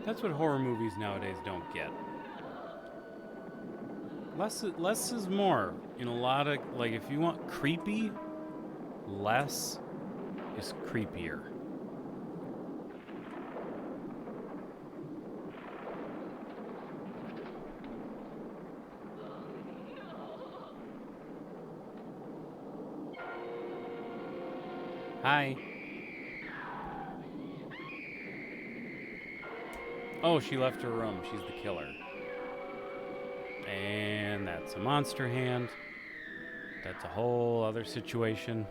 That's what horror movies nowadays don't get. Less is more. In a lot of, like, if you want creepy, less is creepier. Hi. Oh, she left her room. She's the killer. And that's a monster hand. That's a whole other situation.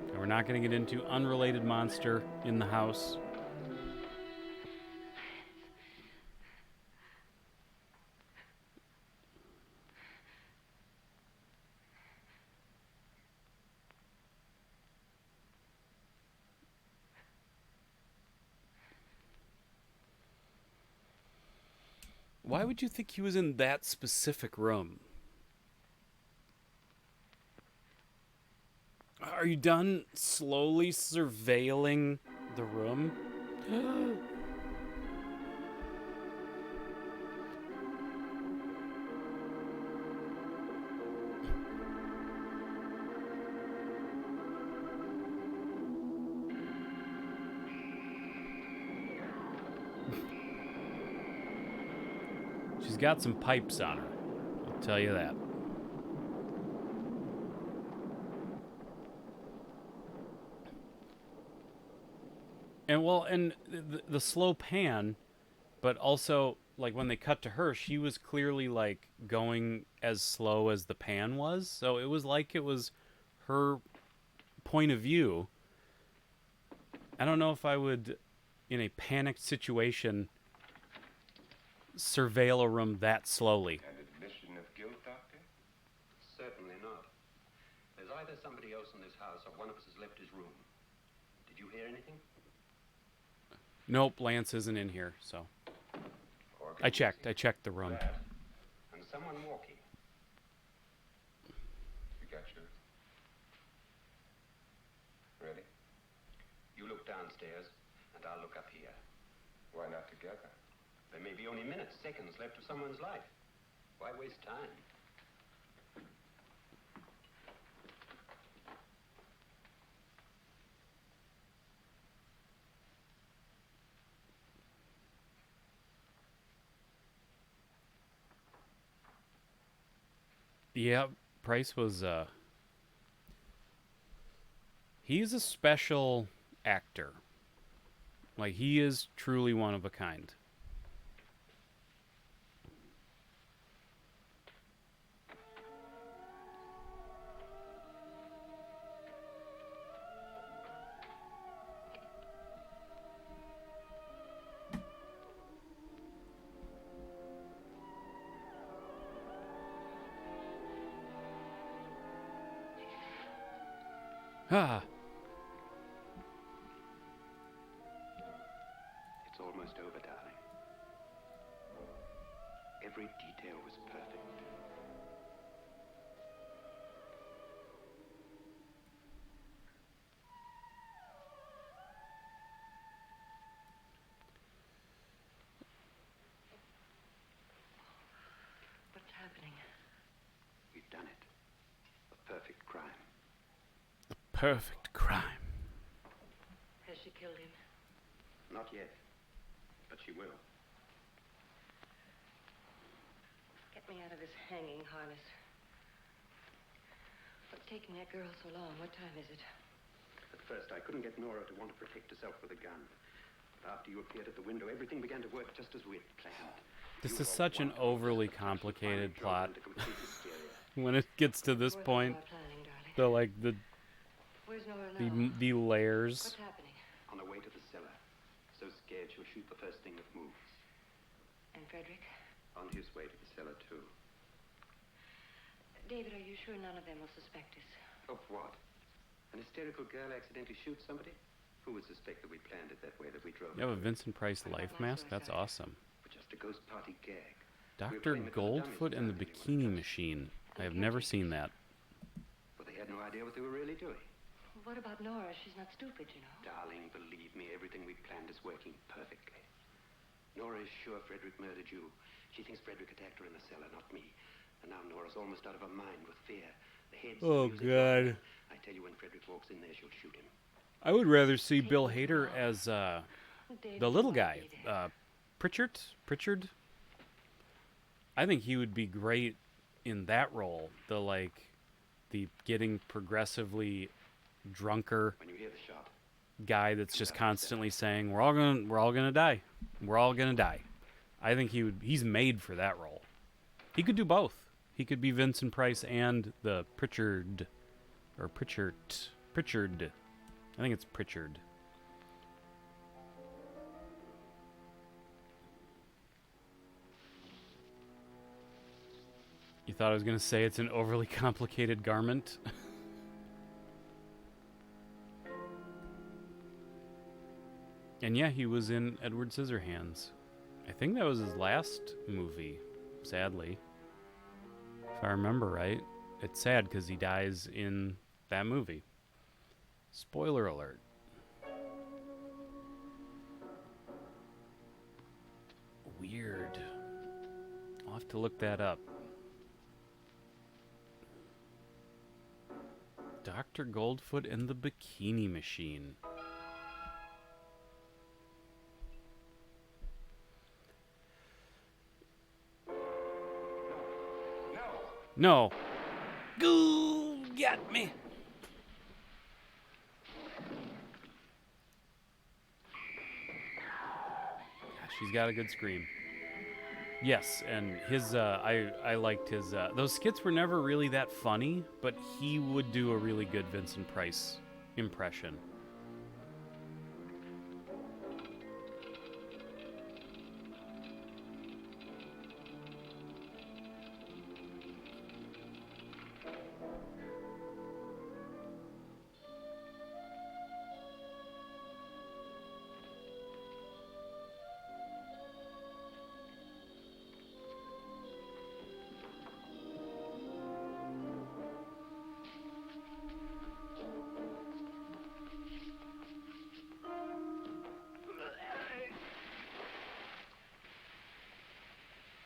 And we're not going to get into unrelated monster in the house. Why would you think he was in that specific room? Are you done slowly surveilling the room? She's got some pipes on her. I'll tell you that. And the slow pan, but also like when they cut to her, she was clearly like going as slow as the pan was. So it was like it was her point of view. I don't know if I would, in a panicked situation, surveil a room that slowly. An admission of guilt, Doctor? Certainly not. There's either somebody else in this house or one of us has left his room. Did you hear anything? Nope, Lance isn't in here, so. I checked the room. That, and someone walking. You got yours? Ready? You look downstairs, and I'll look up here. Why not together? There may be only minutes, seconds left of someone's life. Why waste time? Yeah, Price was, he's a special actor. Like, he is truly one of a kind. Ah. It's almost over, darling. Every detail was perfect. What's happening? We've done it. A perfect crime. Perfect crime. Has she killed him? Not yet, but she will. Get me out of this hanging harness. What's taking that girl so long? What time is it? At first, I couldn't get Nora to want to protect herself with a gun. But after you appeared at the window, everything began to work just as we had planned. This You is were such an wonderful. overly The complicated finally drove plot. into complete hysteria. When it gets to this Worth point, all our planning, darling. the like the Where's Nora the now? the layers. What's happening? On her way to the cellar. So scared she'll shoot the first thing that moves. And Frederick? On his way to the cellar, too. David, are you sure none of them will suspect us? Of what? An hysterical girl accidentally shoots somebody? Who would suspect that we planned it that way, that we drove You have a it? Vincent Price life mask? That's awesome. For just a ghost party gag. Dr. Goldfoot and the Bikini Machine. I have never seen that. But they had no idea what they were really doing. What about Nora? She's not stupid, you know. Darling, believe me, everything we planned is working perfectly. Nora is sure Frederick murdered you. She thinks Frederick attacked her in the cellar, not me. And now Nora's almost out of her mind with fear. The heads, Oh, the music, God. I tell you, when Frederick walks in there, she'll shoot him. I would rather see Bill Hader as David, the little you guy, might be there. Pritchard. I think he would be great in that role. The getting progressively drunker When you hear the shot, guy that's just constantly saying, we're all gonna die. We're all gonna die. I think he's made for that role. He could do both. He could be Vincent Price and the Pritchard. I think it's Pritchard. You thought I was gonna say it's an overly complicated garment? And yeah, he was in Edward Scissorhands. I think that was his last movie, sadly. If I remember right. It's sad because he dies in that movie. Spoiler alert. Weird. I'll have to look that up. Dr. Goldfoot and the Bikini Machine. No. Go get me. She's got a good scream. Yes, and his I liked his those skits were never really that funny, but he would do a really good Vincent Price impression.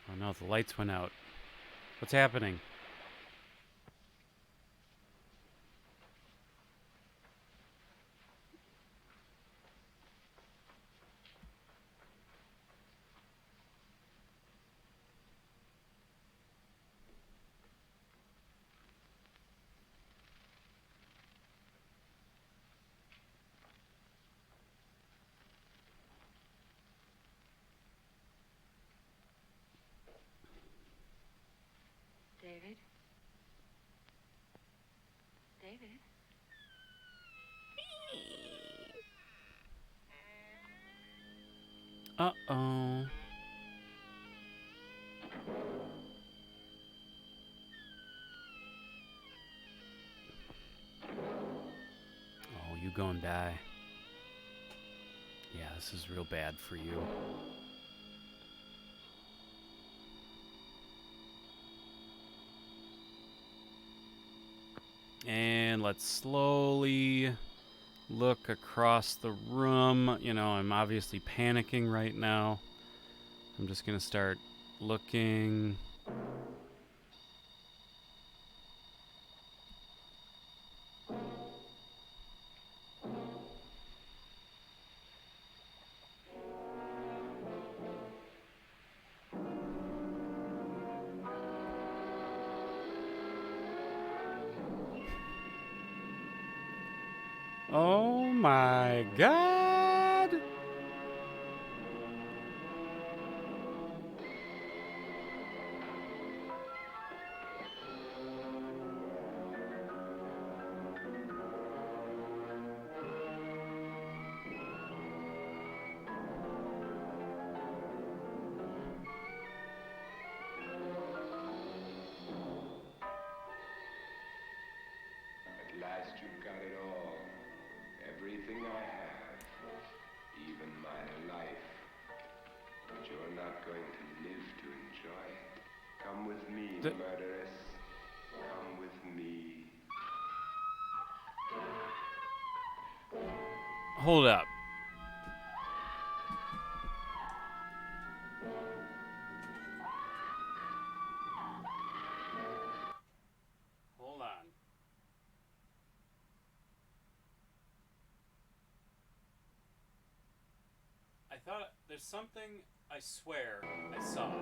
Oh no, the lights went out. What's happening? David? David? Uh-oh. gonna die. Yeah, this is real bad for you. And let's slowly look across the room. You know, I'm obviously panicking right now. I'm just gonna start looking. Oh my God! At last you've got it all. Everything I have. Even my life. But you're not going to live to enjoy it. Come with me, murderess. Come with me. Hold up. Hold on. I thought there's something I swear I saw.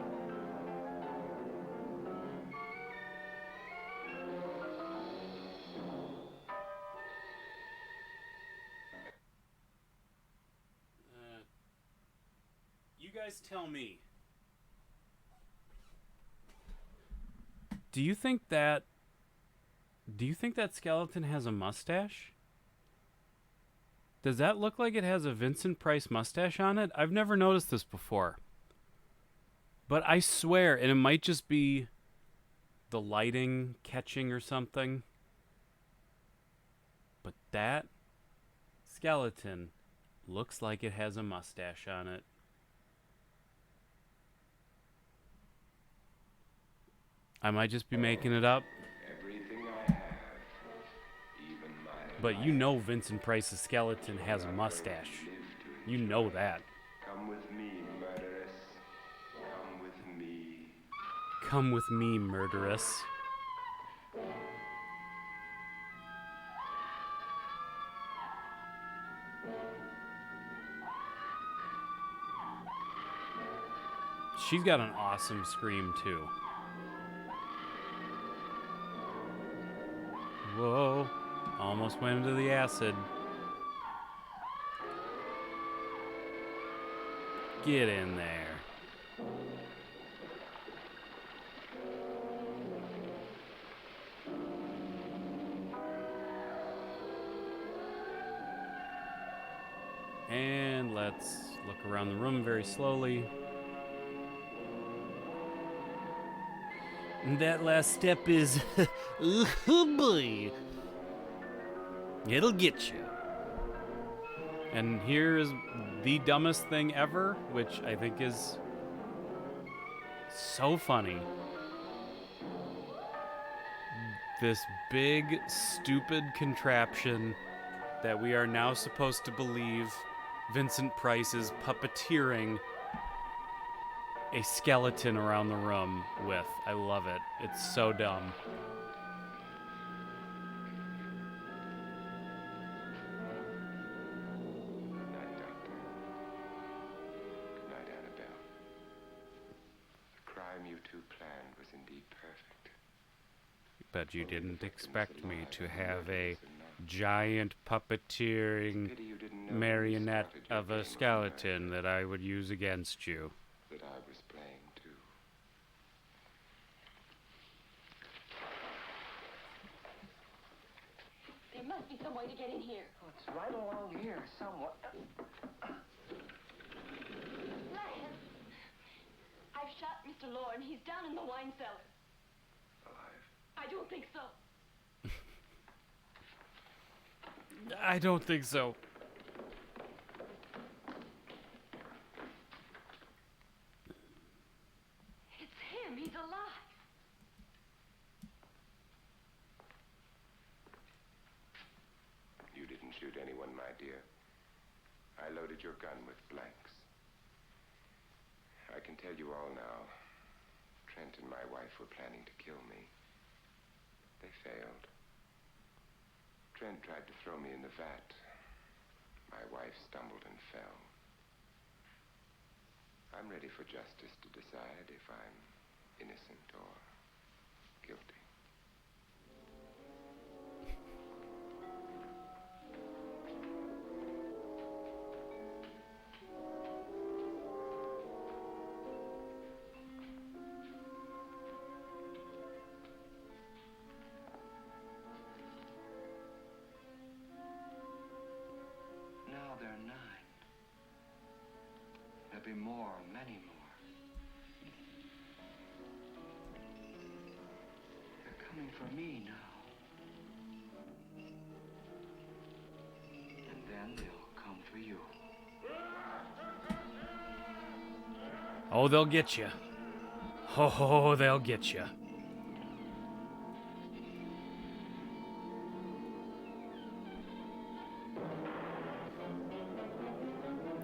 You guys tell me. Do you think that skeleton has a mustache? Does that look like it has a Vincent Price mustache on it? I've never noticed this before. But I swear, and it might just be the lighting catching or something, but that skeleton looks like it has a mustache on it. I might just be making it up. Everything I have. Even my But you know Vincent Price's skeleton has a mustache. You know that. Come with me, murderess. Come with me. Come with me, murderess. She's got an awesome scream, too. Whoa. Almost went into the acid. Get in there. And let's look around the room very slowly. And that last step is, oh boy, it'll get you. And here's the dumbest thing ever, which I think is so funny. This big, stupid contraption that we are now supposed to believe Vincent Price is puppeteering a skeleton around the room with. I love it. It's so dumb. Good night, Doctor. Good night, Annabelle. The crime you two planned was indeed perfect. But you didn't expect me to have a giant puppeteering marionette of a skeleton that I would use against you. That I was playing too. There must be some way to get in here. Oh, it's right along here somewhere. Lance! I've shot Mr. Lorne. He's down in the wine cellar. Alive. I don't think so. I don't think so. It's him. He's alive. You didn't shoot anyone, my dear. I loaded your gun with blanks. I can tell you all now. Trent and my wife were planning to kill me. They failed. Trent tried to throw me in the vat. My wife stumbled and fell. I'm ready for justice to decide if I'm innocent or guilty. Now there are 9. There'll be more, many more. They're coming for me now. And then they'll come for you. Oh, they'll get you. Oh, they'll get you.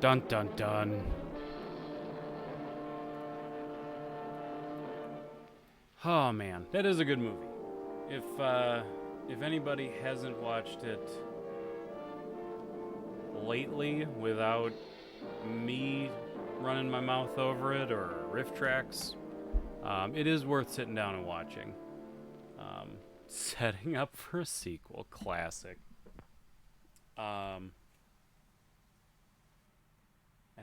Dun dun dun. Oh man, that is a good movie. If anybody hasn't watched it lately without me running my mouth over it or riff tracks, it is worth sitting down and watching. Setting up for a sequel, classic. And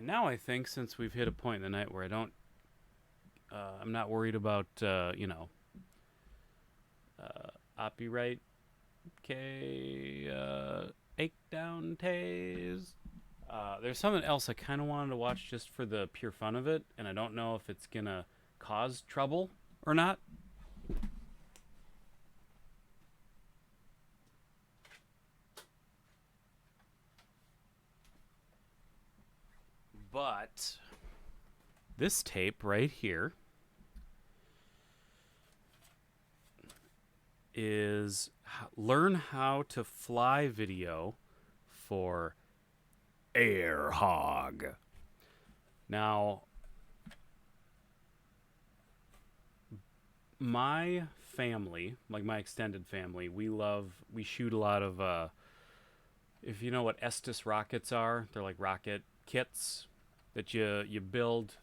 now I think since we've hit a point in the night where I'm not worried about, copyright, takedown tays. There's something else I kind of wanted to watch just for the pure fun of it, and I don't know if it's gonna cause trouble or not. But this tape right here is Learn How to Fly video for Air Hog. Now, my family, like my extended family, we shoot a lot of, if you know what Estes rockets are, they're like rocket kits that you build.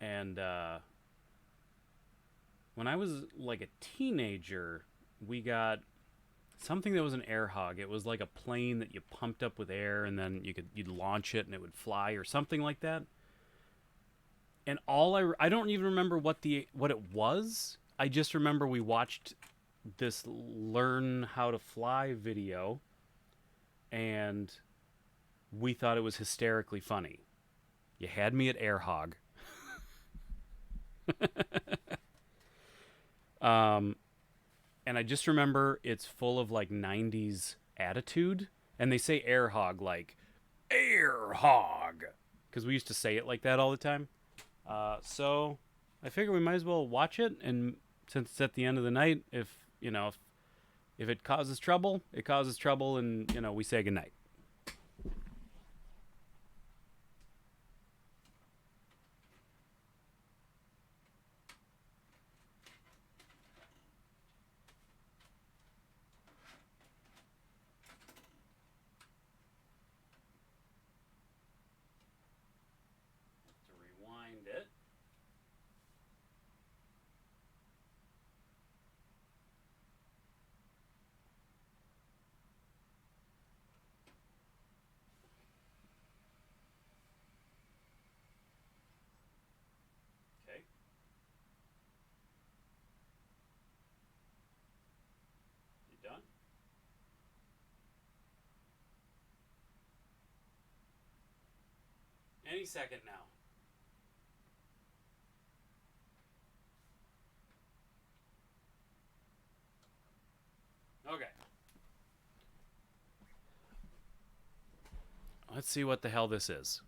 And when I was like a teenager, we got something that was an air hog. It was like a plane that you pumped up with air, and then you'd launch it and it would fly or something like that. And I don't even remember what it was. I just remember we watched this Learn How to Fly video, and we thought it was hysterically funny. You had me at air hog. And I just remember it's full of like 90s attitude, and they say air hog like air hog because we used to say it like that all the time. So I figure we might as well watch it, and since it's at the end of the night, if it causes trouble, it causes trouble, and we say goodnight. Rewind it. Okay. You done? Any second now. Okay. Let's see what the hell this is.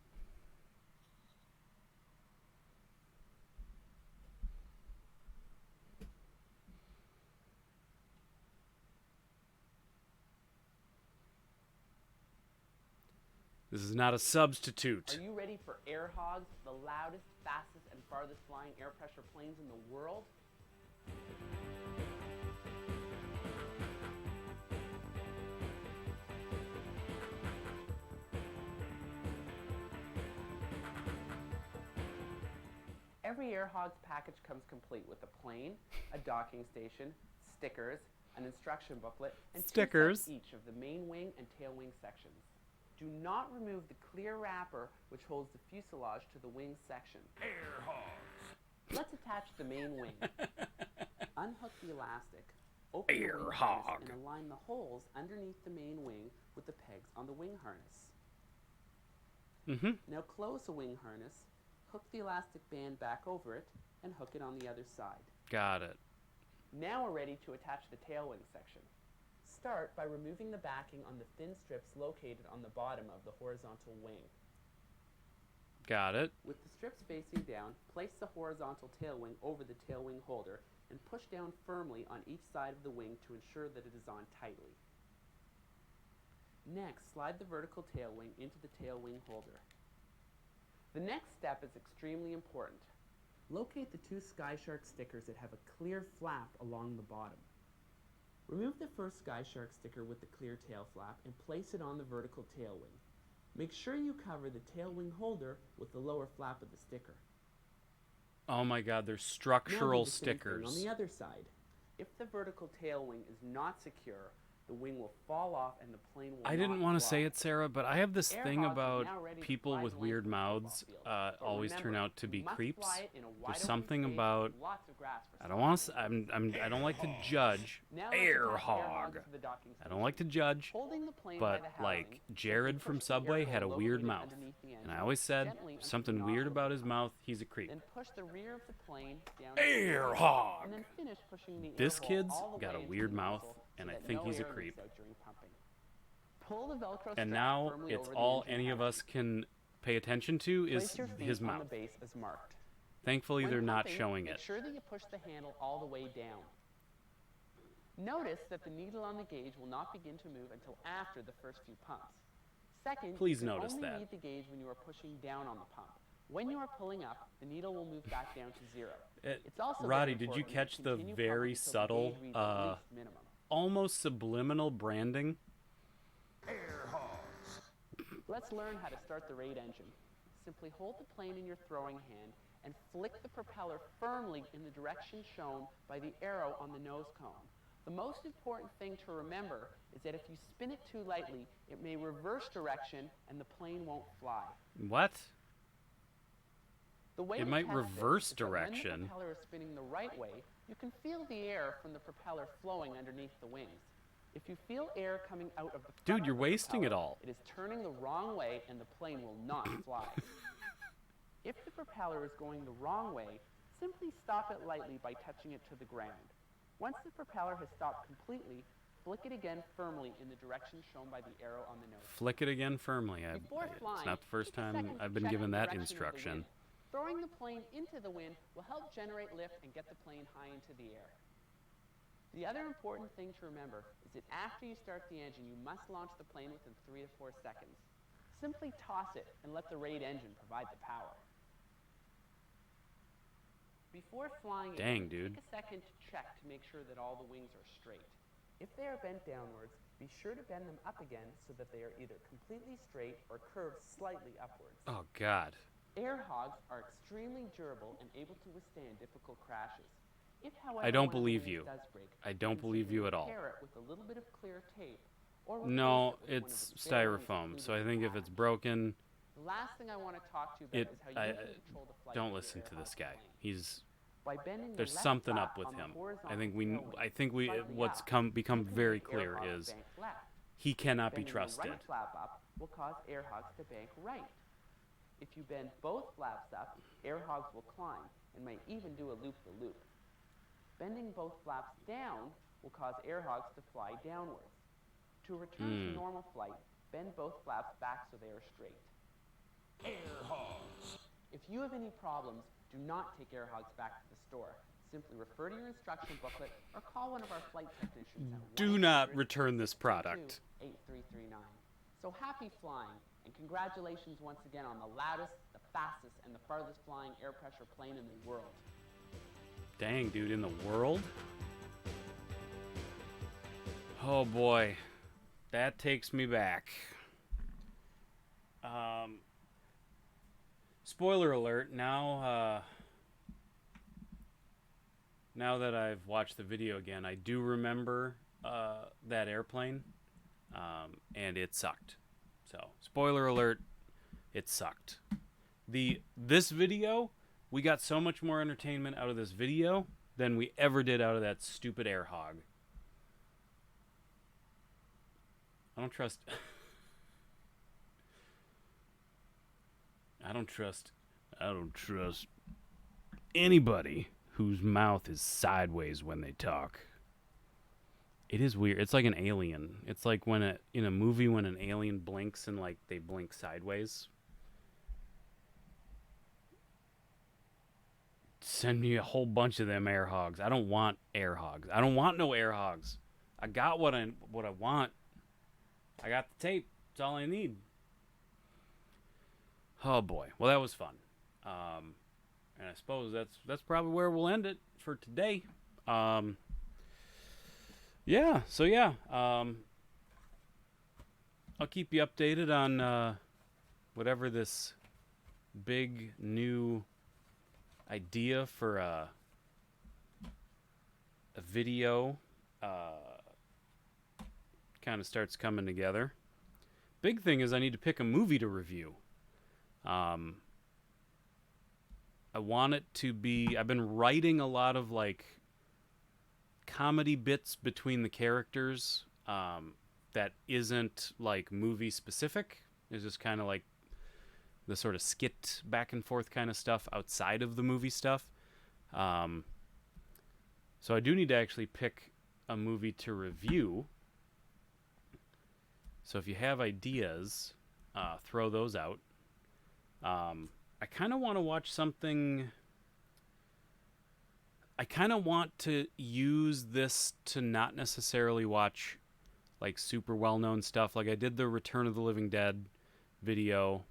This is not a substitute. Are you ready for air hogs, the loudest, fastest, and farthest flying air pressure planes in the world? Every Air Hogs package comes complete with a plane, a docking station, stickers, an instruction booklet, and Stickers. 2 sets each of the main wing and tail wing sections. Do not remove the clear wrapper which holds the fuselage to the wing section. Air hogs. Let's attach the main wing. Unhook the elastic, open the Air wing hog. harness, and align the holes underneath the main wing with the pegs on the wing harness. Now close the wing harness, hook the elastic band back over it, and hook it on the other side. Got it. Now we're ready to attach the tail wing section. Start by removing the backing on the thin strips located on the bottom of the horizontal wing. Got it. With the strips facing down, place the horizontal tail wing over the tail wing holder and push down firmly on each side of the wing to ensure that it is on tightly. Next, slide the vertical tail wing into the tail wing holder. The next step is extremely important. Locate the 2 SkyShark stickers that have a clear flap along the bottom. Remove the first SkyShark sticker with the clear tail flap and place it on the vertical tail wing. Make sure you cover the tail wing holder with the lower flap of the sticker. Oh my god, there's Now structural do the same thing stickers. on the other side. If the vertical tail wing is not secure, the wing will fall off and the plane will I didn't not want to fly. say it, Sarah, but I have this Air thing hogs are about now ready to people fly with the weird length of the mouths football field. But always turn remember, out to be you must creeps. fly it in a wide There's open something space about with lots of grass for I don't want to. cycling. I don't like to judge. Now let's Air attach hog. hogs to the docking I don't station. like to judge. Holding the plane by But the housing, like Jared simply from push the air Subway had a hole weird located mouth, underneath the and I engine always said gently into something the weird nozzle about of the his pump. mouth. He's a creep. Then push the rear of the plane down Air to the hog. and then finish pushing the This air hole kid's all the got way a into weird the mouth, nozzle and so I that think no he's a air creep. leaks out during pumping. Pull the Velcro strap And now firmly it's over the all engine any of housing. us can pay attention to is Place your feet his on mouth. the base as marked. Thankfully, When they're not pumping, showing make it. sure that you push the handle all the way down. Notice that the needle on the gauge will not begin to move until after the first few pumps. Second, Please you can notice only that. read the gauge when you are pushing down on the pump. When you are pulling up, the needle will move back down to 0. It's also very Roddy, did you important that catch the continue very pumping until the subtle, gauge reads at least minimum. almost subliminal branding? Air hogs. Let's learn how to start the Raid engine. Simply hold the plane in your throwing hand and flick the propeller firmly in the direction shown by the arrow on the nose cone. The most important thing to remember is that if you spin it too lightly, it may reverse direction and the plane won't fly. What? The way It to might test this reverse is that when direction. the propeller is spinning the right way, you can feel the air from the propeller flowing underneath the wings. If you feel air coming out of the front Dude, of you're the wasting it propeller, all. It is turning the wrong way and the plane will not fly. If the propeller is going the wrong way, simply stop it lightly by touching it to the ground. Once the propeller has stopped completely, flick it again firmly in the direction shown by the arrow on the nose. Flick it again firmly. Before It's flying, not the first take a time second to I've been check given the that direction of the instruction. wind. Throwing the plane into the wind will help generate lift and get the plane high into the air. The other important thing to remember is that after you start the engine, you must launch the plane within 3 to 4 seconds. Simply toss it and let the Raid engine provide the power. Before flying Dang, again, dude. take a second to check to make sure that all the wings are straight. If they are bent downwards, be sure to bend them up again so that they are either completely straight or curved slightly upwards. Oh God. Air hogs are extremely durable and able to withstand difficult crashes. If, however, I don't one of the believe wings you. does break, I don't can believe simply you at all. repair it with a little bit of clear tape, or replace No, it with one of it's its bearings styrofoam. So glued I to think the if it's pad. broken, The last thing I want to talk to you about it. is how I you can control the flight don't of your listen Air to Hog this guy. plane. He's By bending the there's left something flap up with on the him. I horizontal think we. tail wing I think we. slightly What's up, become you can very make Air clear Hogs is bank left. he cannot be Bending trusted. the right flap up will cause air hogs to bank right. If you bend both flaps up, air hogs will climb and might even do a loop-the-loop. Bending both flaps down will cause air hogs to fly downwards. To return to normal flight, bend both flaps back so they are straight. Air hogs. If you have any problems, do not take air hogs back to the store. Simply refer to your instruction booklet or call one of our flight technicians at Do not return this product. 8339. So happy flying, and congratulations once again on the loudest, the fastest, and the farthest flying air pressure plane in the world. Dang, dude, in the world? Oh boy, that takes me back. Spoiler alert, now that I've watched the video again, I do remember that airplane, and it sucked. So, spoiler alert, it sucked. This video, we got so much more entertainment out of this video than we ever did out of that stupid air hog. I don't trust anybody whose mouth is sideways when they talk. It is weird. It's like an alien. It's like when in a movie when an alien blinks and like they blink sideways. Send me a whole bunch of them air hogs. I don't want air hogs. I don't want no air hogs. I got what I want. I got the tape. That's all I need. Oh boy. Well, that was fun. And I suppose that's probably where we'll end it for today. Yeah. So yeah. I'll keep you updated on whatever this big new idea for a video kind of starts coming together. Big thing is I need to pick a movie to review. I want it to be... I've been writing a lot of, like, comedy bits between the characters that isn't, like, movie-specific. It's just kind of, like, the sort of skit back-and-forth kind of stuff outside of the movie stuff. So I do need to actually pick a movie to review. So if you have ideas, throw those out. I kind of want to watch something... I kind of want to use this to not necessarily watch, like, super well-known stuff. Like, I did the Return of the Living Dead video.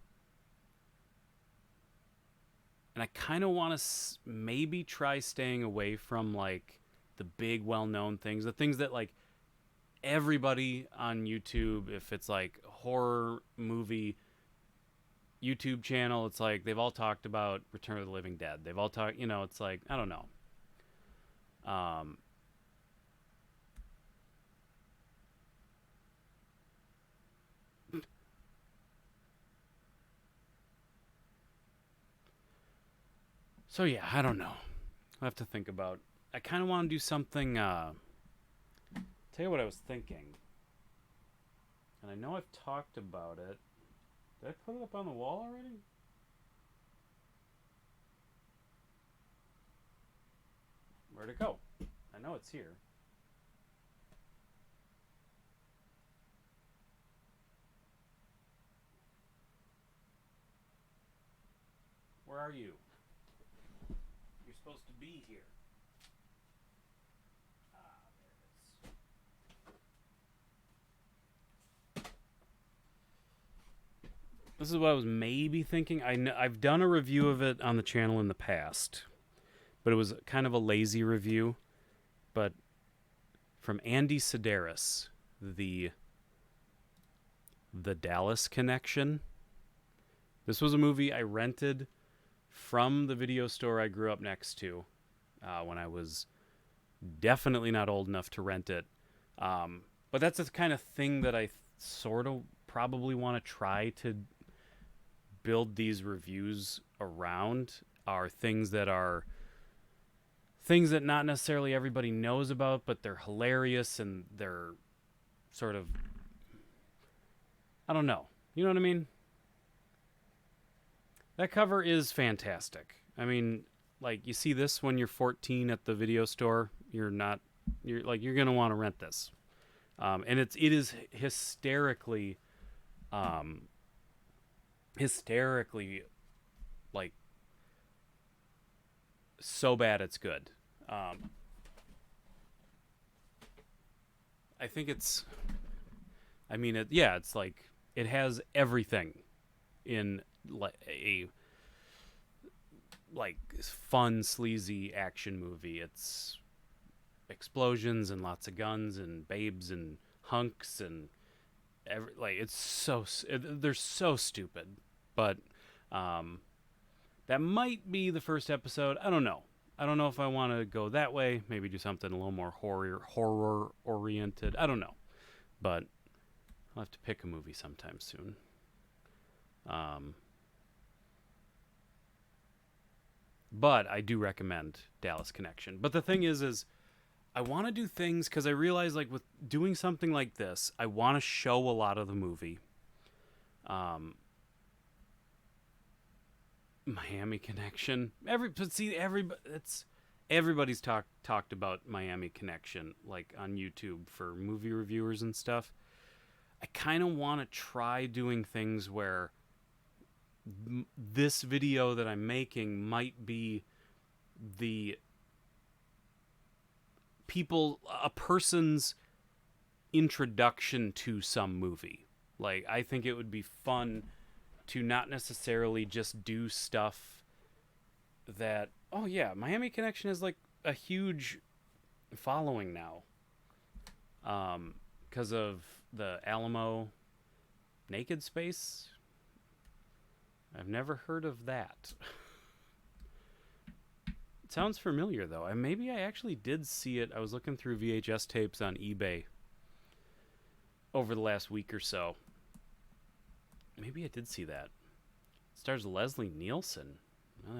And I kind of want to maybe try staying away from, like, the big well-known things. The things that, like, everybody on YouTube, if it's, like, horror movie... YouTube channel, it's like they've all talked about Return of the Living Dead. They've all talked, you know, it's like, I don't know. So yeah, I don't know. I have to think about. I kind of want to do something. Tell you what I was thinking, and I know I've talked about it. Did I put it up on the wall already? Where'd it go? I know it's here. Where are you? You're supposed to be here. This is what I was maybe thinking. I've done a review of it on the channel in the past, but it was kind of a lazy review. But from Andy Sedaris, the Dallas Connection. This was a movie I rented from the video store I grew up next to when I was definitely not old enough to rent it. But that's the kind of thing that I sort of probably want to try to build these reviews around, are things that not necessarily everybody knows about, but they're hilarious and they're sort of, I don't know. You know what I mean? That cover is fantastic. I mean, like, you see this when you're 14 at the video store, you're going to want to rent this. And it is hysterically hysterically, like, so bad it's good. I think it's, I mean, it's like, it has everything in a like fun, sleazy action movie. It's explosions and lots of guns and babes and hunks and it's they're so stupid. But that might be the first episode. I don't know. I don't know if I want to go that way. Maybe do something a little more horror oriented. I don't know. But I'll have to pick a movie sometime soon. But I do recommend Dallas Connection. But the thing is I want to do things because I realize, like, with doing something like this, I want to show a lot of the movie. Miami Connection. Everybody's talked about Miami Connection, like on YouTube for movie reviewers and stuff. I kind of want to try doing things where this video that I'm making might be a person's introduction to some movie. Like, I think it would be fun to not necessarily just do stuff that, oh yeah, Miami Connection is like a huge following now. Because of the Alamo Naked Space. I've never heard of that. It sounds familiar, though. Maybe I actually did see it. I was looking through VHS tapes on eBay over the last week or so. Maybe I did see that. It stars Leslie Nielsen.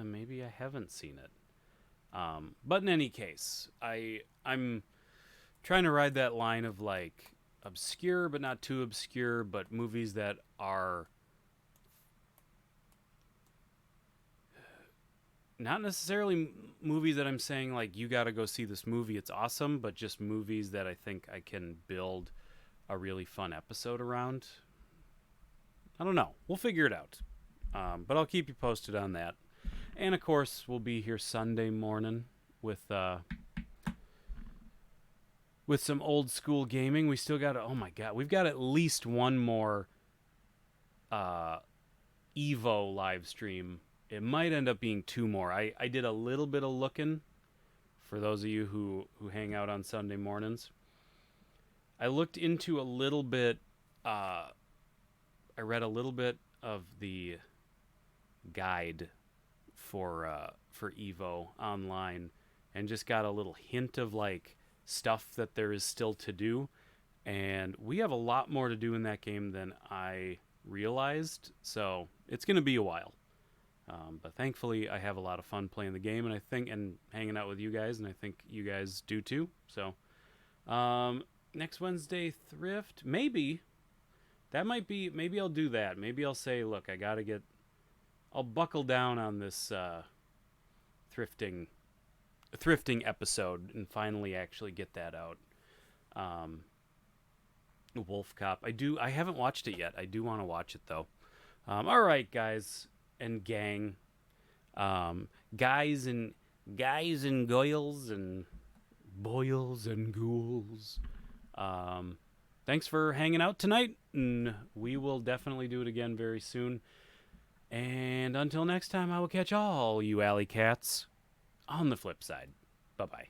Maybe I haven't seen it. But in any case, I'm trying to ride that line of, like, obscure but not too obscure, but movies that are not necessarily movies that I'm saying, like, you got to go see this movie, it's awesome, but just movies that I think I can build a really fun episode around. I don't know. We'll figure it out. But I'll keep you posted on that. And, of course, we'll be here Sunday morning with some old school gaming. We still got, oh my God, we've got at least one more Evo live stream. It might end up being two more. I did a little bit of looking for those of you who hang out on Sunday mornings. I looked into a little bit. I read a little bit of the guide for Evo online, and just got a little hint of, like, stuff that there is still to do. And we have a lot more to do in that game than I realized. So it's going to be a while. But thankfully, I have a lot of fun playing the game, and hanging out with you guys, and I think you guys do too. So, next Wednesday, Thrift, maybe. Maybe I'll do that. Maybe I'll say, look, I'll buckle down on this thrifting episode and finally actually get that out. Wolf Cop. I haven't watched it yet. I do want to watch it, though. All right, guys and gang, guys and goyles and boils and ghouls. Thanks for hanging out tonight, and we will definitely do it again very soon. And until next time, I will catch all you alley cats on the flip side. Bye-bye.